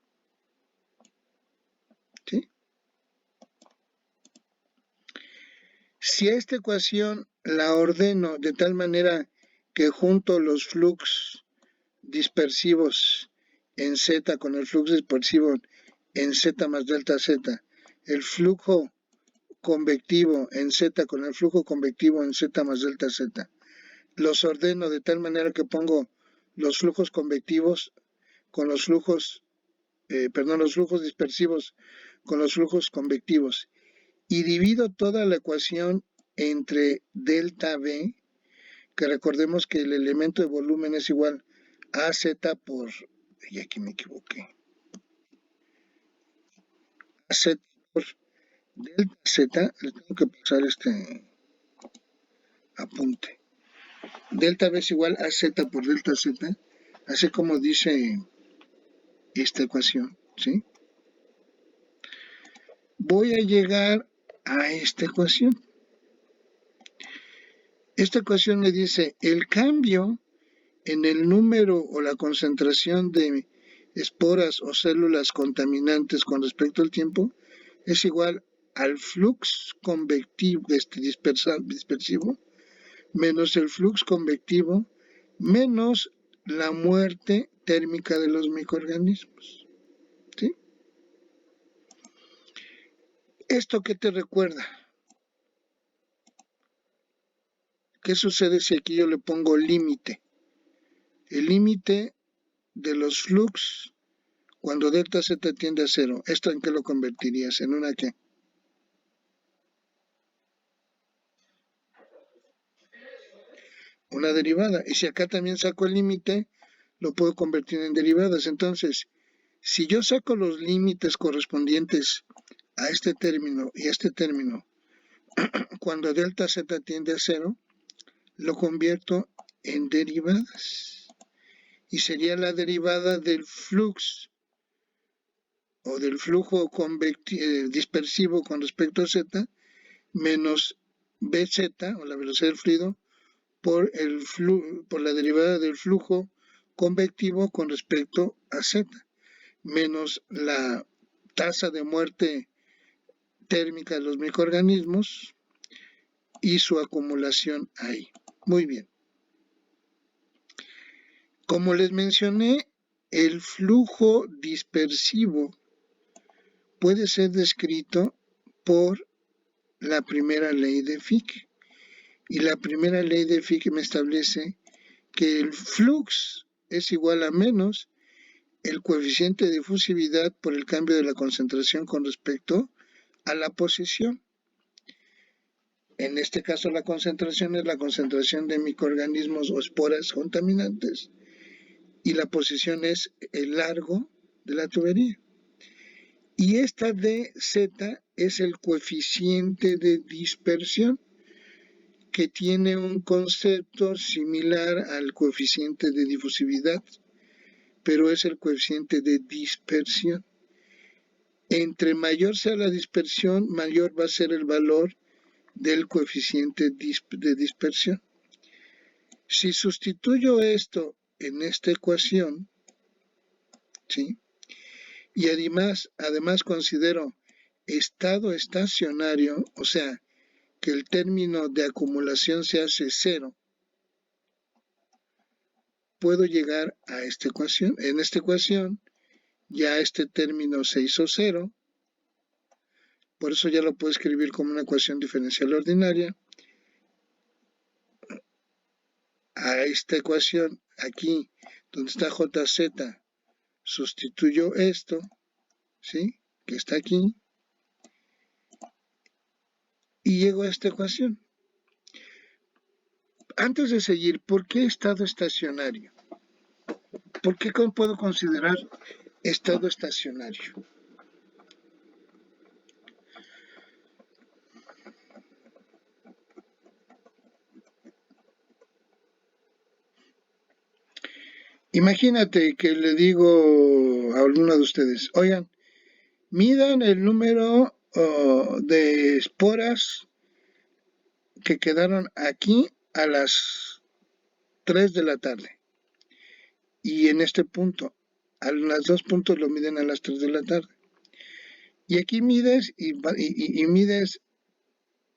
¿Sí? Si esta ecuación la ordeno de tal manera que junto los flux dispersivos en Z con el flux dispersivo en Z más delta Z, el flujo convectivo en Z con el flujo convectivo en Z más delta Z, los ordeno de tal manera que pongo los flujos convectivos con los flujos, los flujos dispersivos con los flujos convectivos y divido toda la ecuación entre delta V, que recordemos que el elemento de volumen es igual a Z por, y aquí me equivoqué, a Z por delta Z, le tengo que pasar este apunte. Delta V es igual a Z por delta Z, así como dice esta ecuación, ¿sí? Voy a llegar a esta ecuación. Esta ecuación me dice el cambio en el número o la concentración de esporas o células contaminantes con respecto al tiempo es igual al flux convectivo dispersivo menos el flux convectivo menos la muerte térmica de los microorganismos. ¿Sí? ¿Esto qué te recuerda? ¿Qué sucede si aquí yo le pongo límite? El límite de los flux cuando delta Z tiende a cero. ¿Esto en qué lo convertirías? ¿En una qué? Una derivada. Y si acá también saco el límite, lo puedo convertir en derivadas. Entonces, si yo saco los límites correspondientes a este término y a este término, cuando delta Z tiende a cero, lo convierto en derivadas. Y sería la derivada del flux o del flujo dispersivo con respecto a Z menos Bz o la velocidad del fluido por la derivada del flujo convectivo con respecto a Z menos la tasa de muerte térmica de los microorganismos y su acumulación ahí. Muy bien. Como les mencioné, el flujo dispersivo puede ser descrito por la primera ley de Fick. Y la primera ley de Fick me establece que el flux es igual a menos el coeficiente de difusividad por el cambio de la concentración con respecto a la posición. En este caso la concentración es la concentración de microorganismos o esporas contaminantes y la posición es el largo de la tubería. Y esta dz es el coeficiente de dispersión que tiene un concepto similar al coeficiente de difusividad, pero es el coeficiente de dispersión. Entre mayor sea la dispersión, mayor va a ser el valor del coeficiente de dispersión. Si sustituyo esto en esta ecuación, ¿sí? Y además considero estado estacionario, o sea, que el término de acumulación se hace cero, puedo llegar a esta ecuación. En esta ecuación ya este término se hizo cero, por eso ya lo puedo escribir como una ecuación diferencial ordinaria. A esta ecuación aquí, donde está JZ, sustituyo esto, ¿sí? Que está aquí, y llego a esta ecuación. Antes de seguir, ¿por qué estado estacionario? ¿Por qué puedo considerar estado estacionario? Imagínate que le digo a alguno de ustedes, oigan, midan el número de esporas que quedaron aquí a las 3 de la tarde y en este punto, a los dos puntos lo miden a las 3 de la tarde. Y aquí mides y mides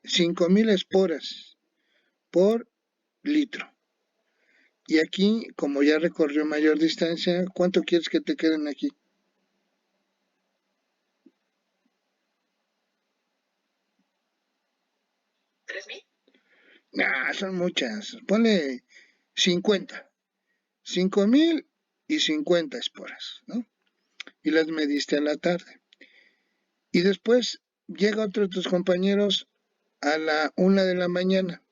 5,000 esporas por litro. Y aquí, como ya recorrió mayor distancia, ¿cuánto quieres que te queden aquí? Nah, son muchas. Ponle 50. 5,000 y 50 esporas, ¿no? Y las mediste a la tarde. Y después llega otro de tus compañeros a la 1 de la mañana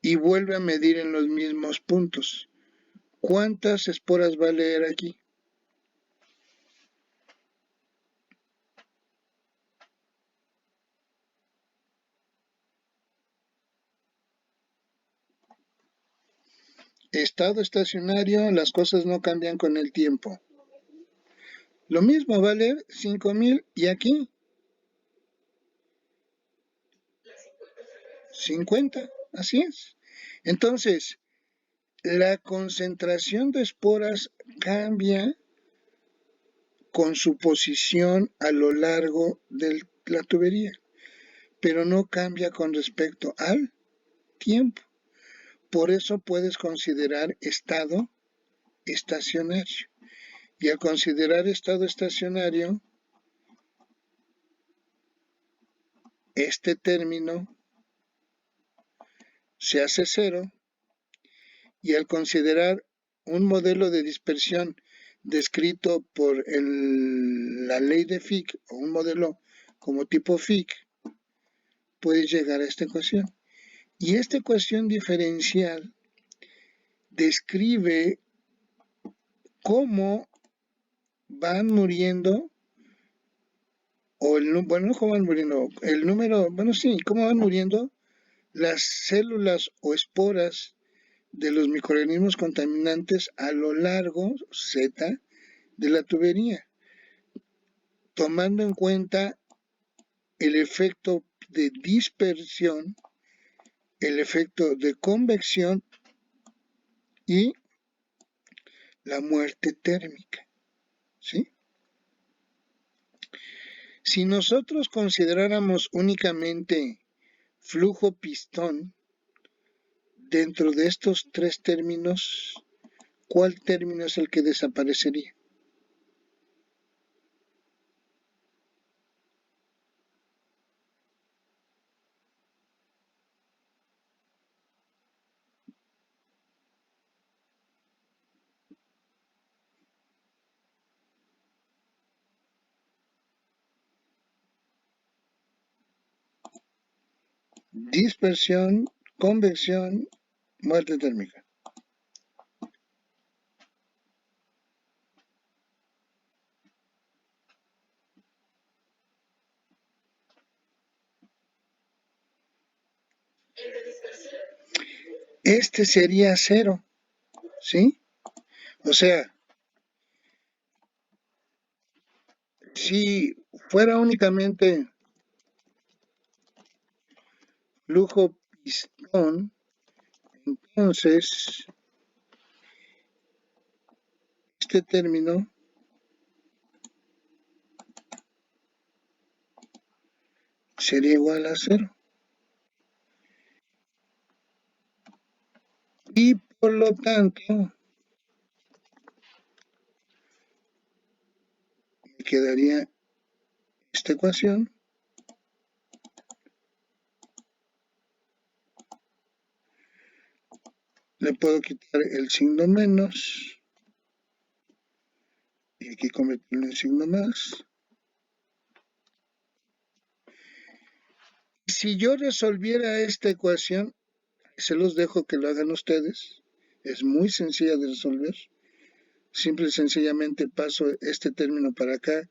y vuelve a medir en los mismos puntos. ¿Cuántas esporas va a leer aquí? Estado estacionario, las cosas no cambian con el tiempo. Lo mismo va a leer 5,000 y aquí 50, así es. Entonces, la concentración de esporas cambia con su posición a lo largo de la tubería, pero no cambia con respecto al tiempo. Por eso puedes considerar estado estacionario. Y al considerar estado estacionario, este término se hace cero, y al considerar un modelo de dispersión descrito por la ley de Fick o un modelo como tipo Fick, puedes llegar a esta ecuación. Y esta ecuación diferencial describe cómo van muriendo, bueno, no cómo van muriendo, el número, bueno, sí, cómo van muriendo las células o esporas de los microorganismos contaminantes a lo largo, Z, de la tubería, tomando en cuenta el efecto de dispersión, el efecto de convección y la muerte térmica, ¿sí? Si nosotros consideráramos únicamente flujo pistón dentro de estos tres términos, ¿cuál término es el que desaparecería? Dispersión, convección, muerte térmica. Este sería cero, ¿sí? O sea, si fuera únicamente flujo pistón, entonces este término sería igual a cero. Y por lo tanto, me quedaría esta ecuación. Le puedo quitar el signo menos y aquí convertirlo en signo más. Si yo resolviera esta ecuación, se los dejo que lo hagan ustedes. Es muy sencilla de resolver. Simple y sencillamente paso este término para acá,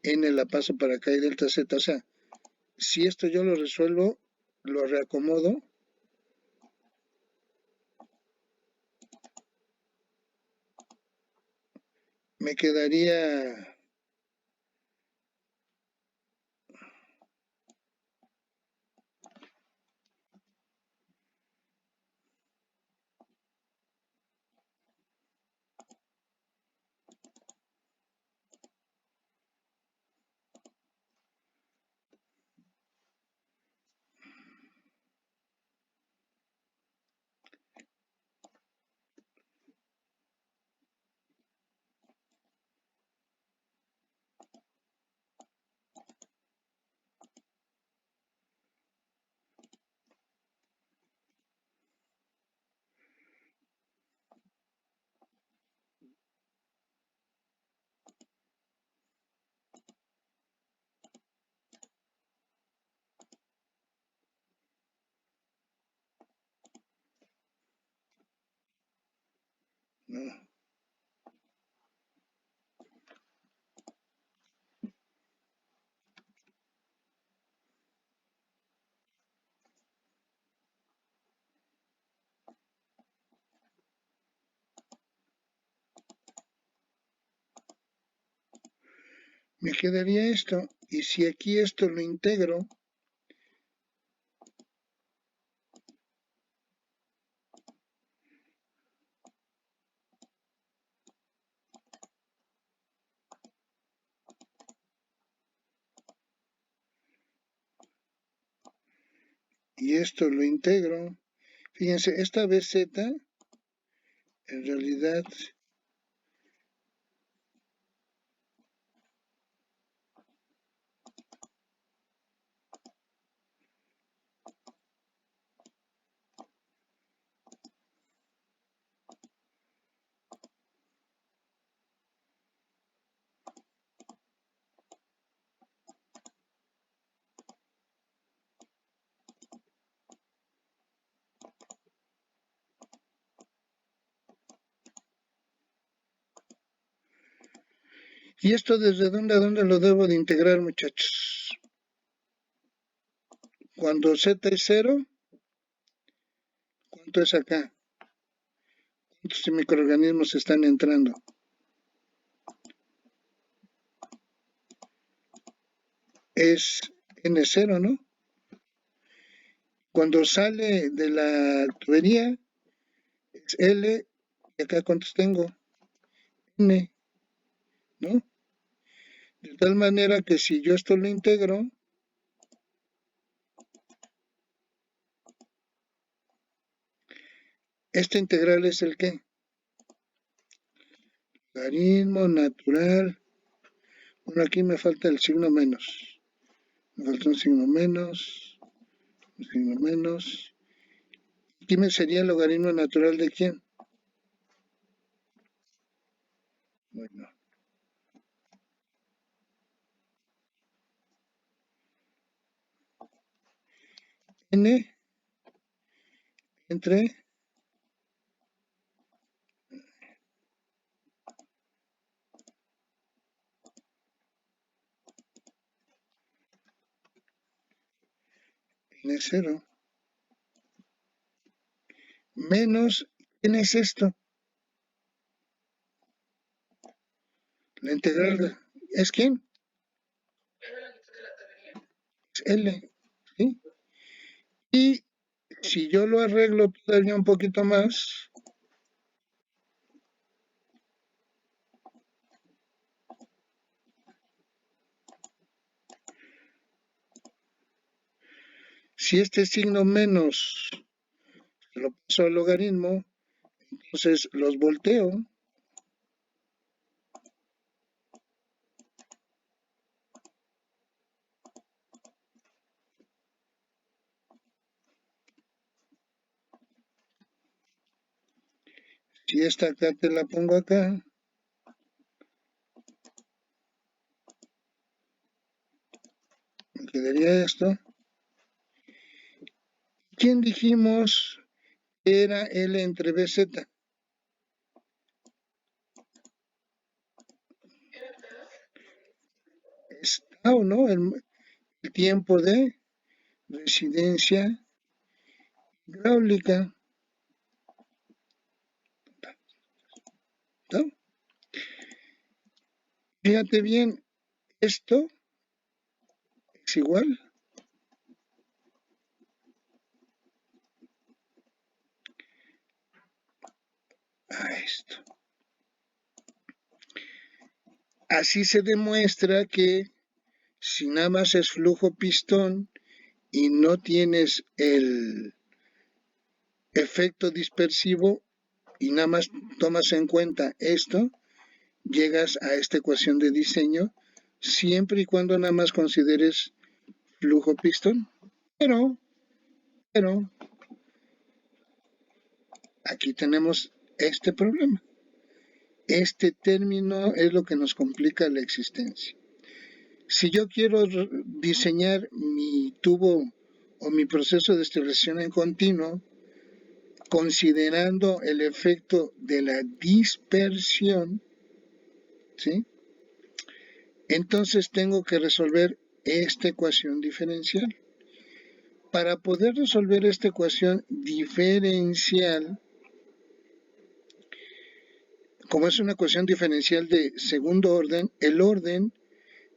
n la paso para acá y delta z. O sea, si esto yo lo resuelvo, lo reacomodo. Me quedaría No. Me quedaría esto, y si aquí esto lo integro, y esto lo integro, fíjense, esta BZ en realidad ¿y esto desde dónde a dónde lo debo de integrar, muchachos? Cuando Z es 0, ¿cuánto es acá? ¿Cuántos microorganismos están entrando? Es N0, ¿no? Cuando sale de la tubería es L, y acá ¿cuántos tengo? N, ¿no? De tal manera que si yo esto lo integro, esta integral es el qué? Logaritmo natural. Bueno, aquí me falta el signo menos. Me falta un signo menos, un signo menos. Aquí me sería el logaritmo natural de quién. Bueno, N entre N0 menos, ¿quién es esto? La integral es quién? Es L, ¿sí? Y si yo lo arreglo todavía un poquito más, si este signo menos lo paso al logaritmo, entonces los volteo. Si esta acá te la pongo acá, me quedaría esto. ¿Quién dijimos que era L entre BZ? Es tau, ¿no? El tiempo de residencia hidráulica, ¿no? Fíjate bien, esto es igual a esto. Así se demuestra que si nada más es flujo pistón y no tienes el efecto dispersivo y nada más tomas en cuenta esto, llegas a esta ecuación de diseño siempre y cuando nada más consideres flujo pistón. Pero aquí tenemos este problema. Este término es lo que nos complica la existencia. Si yo quiero diseñar mi tubo o mi proceso de esterilización en continuo, considerando el efecto de la dispersión, ¿sí? Entonces tengo que resolver esta ecuación diferencial. Para poder resolver esta ecuación diferencial, como es una ecuación diferencial de segundo orden, el orden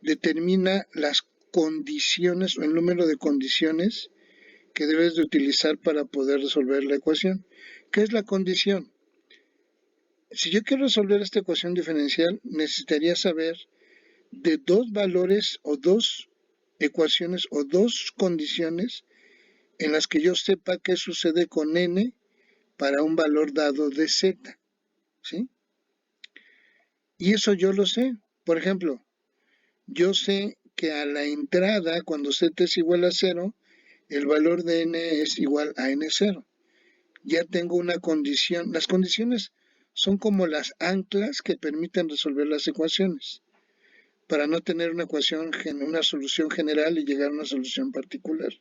determina las condiciones o el número de condiciones que debes de utilizar para poder resolver la ecuación. ¿Qué es la condición? Si yo quiero resolver esta ecuación diferencial, necesitaría saber de dos valores o dos ecuaciones o dos condiciones en las que yo sepa qué sucede con n para un valor dado de z, ¿sí? Y eso yo lo sé. Por ejemplo, yo sé que a la entrada, cuando z es igual a 0, el valor de n es igual a n0. Ya tengo una condición. Las condiciones son como las anclas que permiten resolver las ecuaciones, para no tener una solución general y llegar a una solución particular.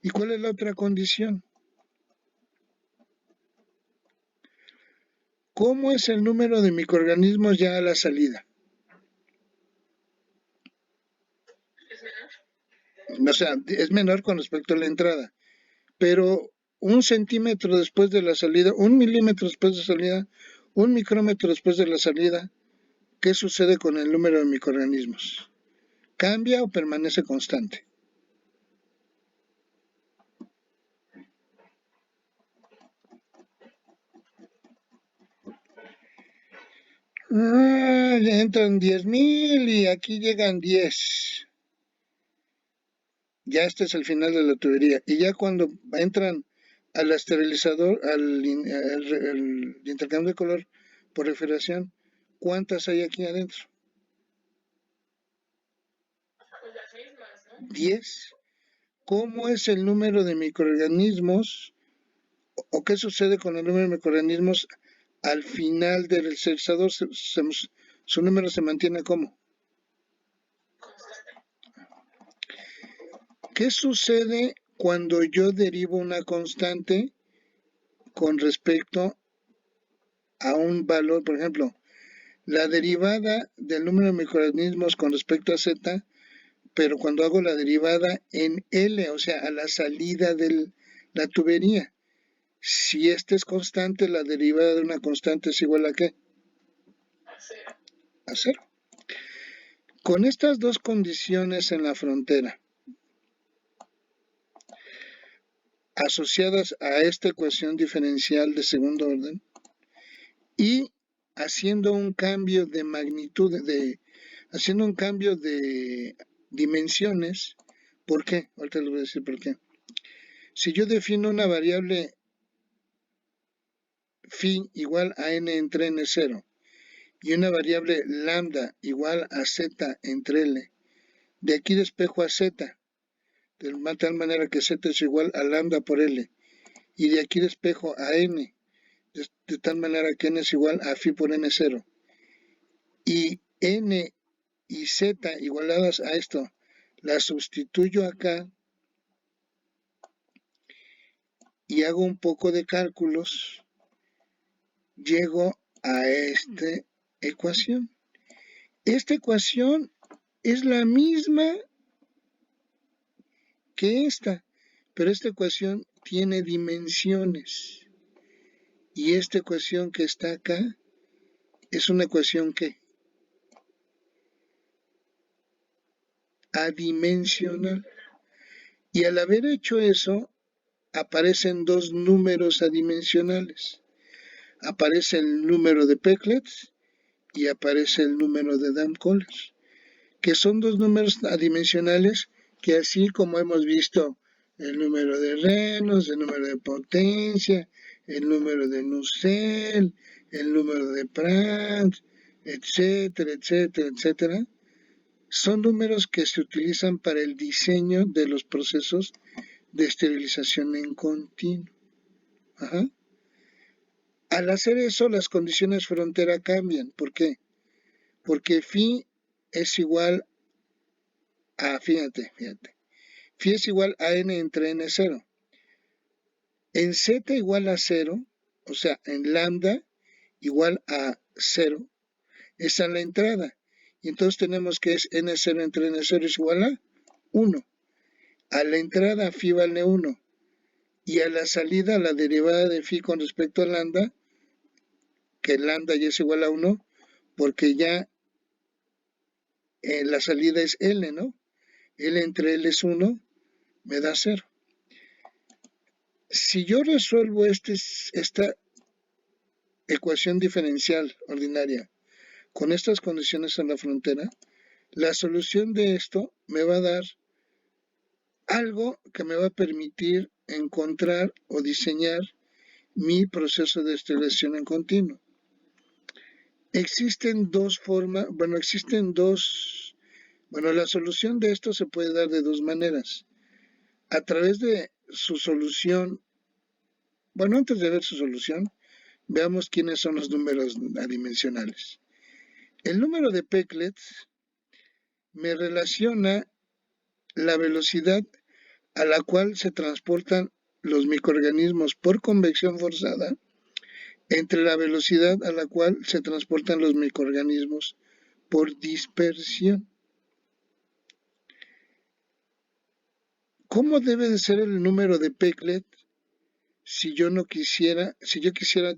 ¿Y cuál es la otra condición? ¿Cómo es el número de microorganismos ya a la salida? O sea, es menor con respecto a la entrada, pero 1 centímetro después de la salida, 1 milímetro después de la salida, 1 micrómetro después de la salida, ¿qué sucede con el número de microorganismos? ¿Cambia o permanece constante? Ya entran 10,000 y aquí llegan 10. Ya este es el final de la tubería. Y ya cuando entran al esterilizador, al intercambio de color por refrigeración, ¿cuántas hay aquí adentro? Pues las mismas, ¿no? 10. ¿Cómo es el número de microorganismos o qué sucede con el número de microorganismos al final del esterilizador? Su número se mantiene como. Constante. ¿Qué sucede cuando yo derivo una constante con respecto a un valor? Por ejemplo, la derivada del número de microorganismos con respecto a z, pero cuando hago la derivada en L, o sea, a la salida de la tubería. Si esta es constante, la derivada de una constante es igual a ¿qué? A 0. A 0. Con estas dos condiciones en la frontera, asociadas a esta ecuación diferencial de segundo orden, y haciendo un cambio de magnitud, haciendo un cambio de dimensiones. ¿Por qué? Ahorita les voy a decir por qué. Si yo defino una variable phi igual a n entre n0 y una variable lambda igual a z entre l, de aquí despejo a z, de tal manera que z es igual a lambda por l, y de aquí despejo a n, de tal manera que n es igual a phi por n0, y n y z igualadas a esto, las sustituyo acá y hago un poco de cálculos, llego a esta ecuación. Esta ecuación es la misma que esta, pero esta ecuación tiene dimensiones. Y esta ecuación que está acá es una ecuación que adimensional. Y al haber hecho eso, aparecen dos números adimensionales. Aparece el número de Peclet y aparece el número de Dam-Kohler, que son dos números adimensionales que, así como hemos visto el número de Reynolds, el número de potencia, el número de Nusselt, el número de Pratt, etcétera, etcétera, etcétera, son números que se utilizan para el diseño de los procesos de esterilización en continuo. Ajá. Al hacer eso, las condiciones frontera cambian. ¿Por qué? Porque phi es igual a, fíjate, phi es igual a n entre n0. En z igual a 0, o sea, en lambda igual a 0, esa es la entrada. Y entonces tenemos que es n0 entre n0 es igual a 1. A la entrada phi vale 1. Y a la salida la derivada de phi con respecto a lambda, que lambda ya es igual a 1, porque ya la salida es L, ¿no? L entre L es 1, me da 0. Si yo resuelvo esta ecuación diferencial ordinaria con estas condiciones en la frontera, la solución de esto me va a dar algo que me va a permitir encontrar o diseñar mi proceso de esterilización en continuo. Existen dos formas, la solución de esto se puede dar de dos maneras. A través de su solución, antes de ver su solución, veamos quiénes son los números adimensionales. El número de Peclet me relaciona la velocidad a la cual se transportan los microorganismos por convección forzada entre la velocidad a la cual se transportan los microorganismos por dispersión. ¿Cómo debe de ser el número de Peclet si yo quisiera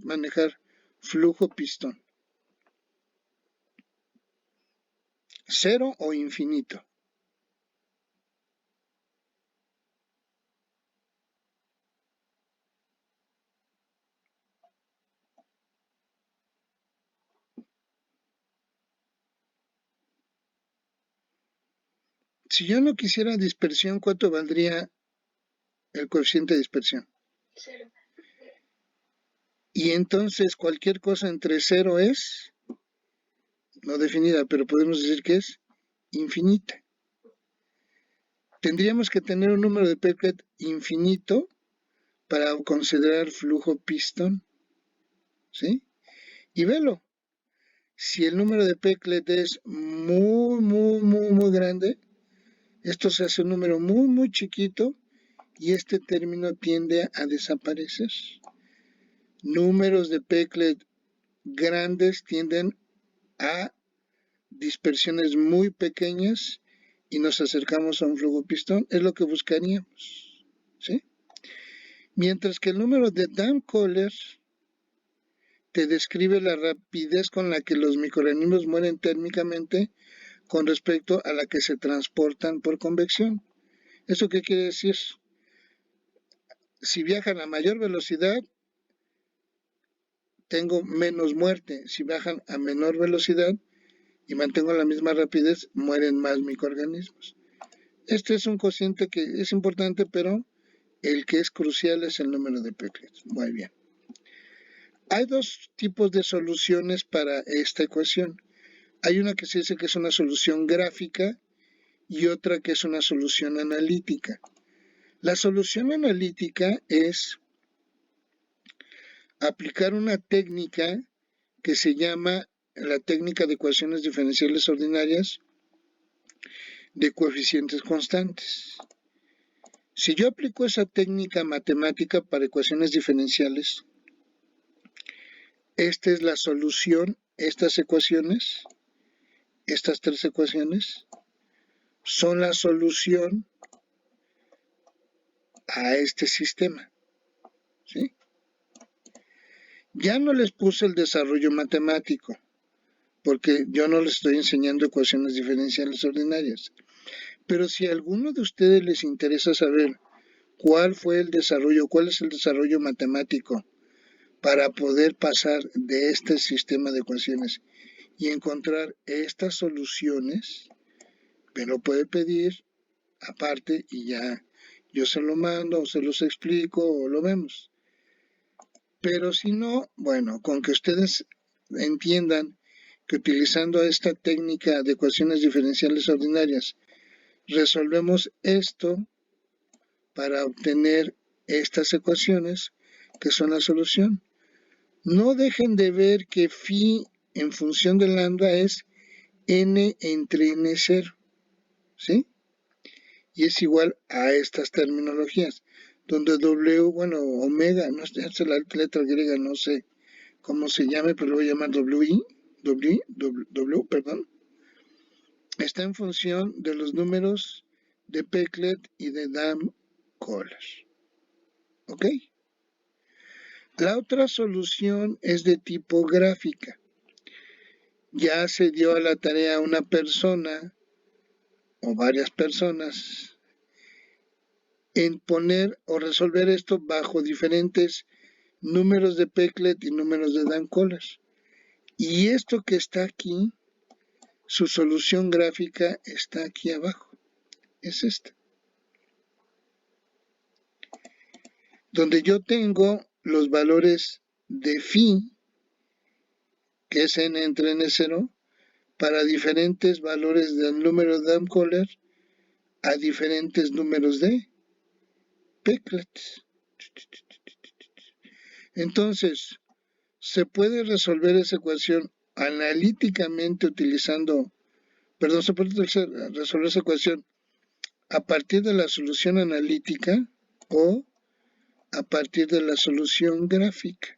manejar flujo pistón? ¿Cero o infinito? Si yo no quisiera dispersión, ¿cuánto valdría el coeficiente de dispersión? 0. Y entonces cualquier cosa entre 0 es no definida, pero podemos decir que es infinita. Tendríamos que tener un número de Peclet infinito para considerar flujo pistón, ¿sí? Y velo, si el número de Peclet es muy grande, esto se hace un número muy chiquito y este término tiende a desaparecer. Números de Peclet grandes tienden a dispersiones muy pequeñas y nos acercamos a un flujo pistón, es lo que buscaríamos, ¿sí? Mientras que el número de Dam-Kohler te describe la rapidez con la que los microorganismos mueren térmicamente con respecto a la que se transportan por convección. ¿Eso qué quiere decir? Si viajan a mayor velocidad, tengo menos muerte. Si viajan a menor velocidad y mantengo la misma rapidez, mueren más microorganismos. Este es un cociente que es importante, pero el que es crucial es el número de Peclet. Muy bien. Hay dos tipos de soluciones para esta ecuación. Hay una que se dice que es una solución gráfica y otra que es una solución analítica. La solución analítica es aplicar una técnica que se llama la técnica de ecuaciones diferenciales ordinarias de coeficientes constantes. Si yo aplico esa técnica matemática para ecuaciones diferenciales, esta es la solución, estas ecuaciones, estas tres ecuaciones, son la solución a este sistema, ¿sí? Ya no les puse el desarrollo matemático, porque yo no les estoy enseñando ecuaciones diferenciales ordinarias. Pero si a alguno de ustedes les interesa saber cuál es el desarrollo matemático para poder pasar de este sistema de ecuaciones y encontrar estas soluciones, me lo puede pedir aparte y ya yo se lo mando o se los explico o lo vemos. Pero si no, con que ustedes entiendan que utilizando esta técnica de ecuaciones diferenciales ordinarias resolvemos esto para obtener estas ecuaciones que son la solución. No dejen de ver que phi en función de lambda es n entre n0, ¿sí? Y es igual a estas terminologías. donde W, bueno, omega, no sé, es la letra griega, no sé cómo se llame, pero lo voy a llamar W, perdón, está en función de los números de Peclet y de Dam-Kohler. ¿Ok? La otra solución es de tipo gráfica. Ya se dio a la tarea una persona o varias personas en poner o resolver esto bajo diferentes números de Peclet y números de Dam-Kohler. Y esto que está aquí, su solución gráfica está aquí abajo. Es esta. Donde yo tengo los valores de phi, que es n entre n0, para diferentes valores del número de Dam-Kohler a diferentes números de Peclet. Entonces, se puede resolver esa ecuación analíticamente utilizando, perdón, se puede resolver esa ecuación a partir de la solución analítica o a partir de la solución gráfica.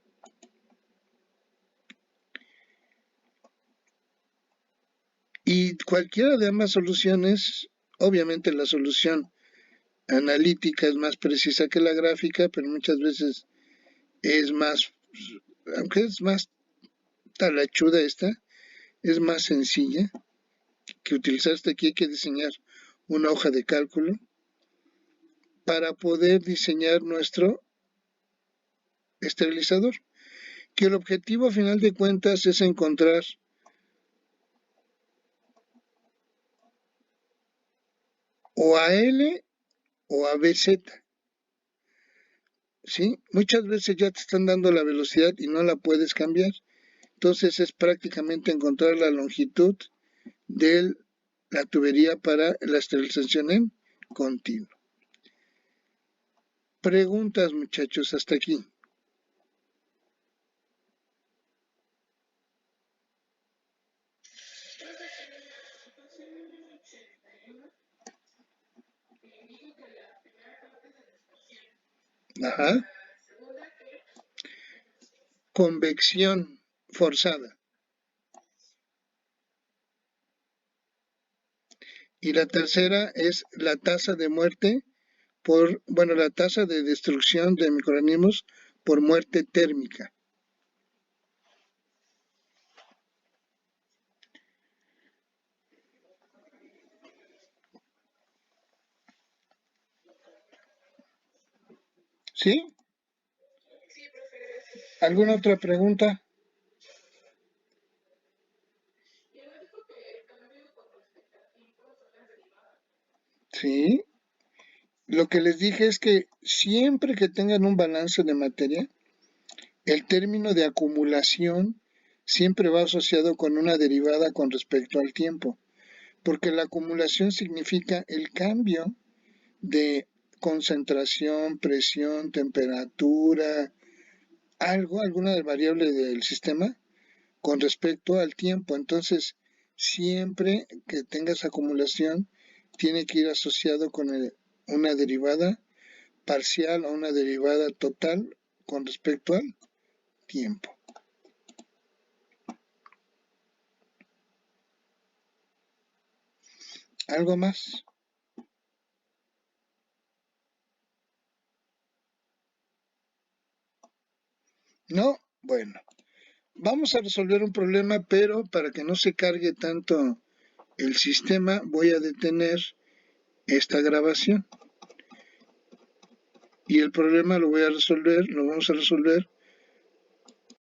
Y cualquiera de ambas soluciones, obviamente la solución analítica es más precisa que la gráfica, pero muchas veces es más, aunque es más talachuda esta, es más sencilla que utilizar esta. Aquí hay que diseñar una hoja de cálculo para poder diseñar nuestro esterilizador, que el objetivo a final de cuentas es encontrar o a L o a BZ. ¿Sí? Muchas veces ya te están dando la velocidad y no la puedes cambiar. Entonces es prácticamente encontrar la longitud de la tubería para la esterilización en continuo. Preguntas, muchachos, hasta aquí. Ajá. Convección forzada. Y la tercera es la tasa de muerte por, bueno, la tasa de destrucción de microorganismos por muerte térmica. ¿Sí? ¿Alguna otra pregunta? Sí. Lo que les dije es que siempre que tengan un balance de materia, el término de acumulación siempre va asociado con una derivada con respecto al tiempo, porque la acumulación significa el cambio de concentración, presión, temperatura, alguna variable del sistema con respecto al tiempo. Entonces, siempre que tengas acumulación, tiene que ir asociado con una derivada parcial o una derivada total con respecto al tiempo. ¿Algo más? ¿No? Bueno, vamos a resolver un problema, pero para que no se cargue tanto el sistema, voy a detener esta grabación. Y el problema lo vamos a resolver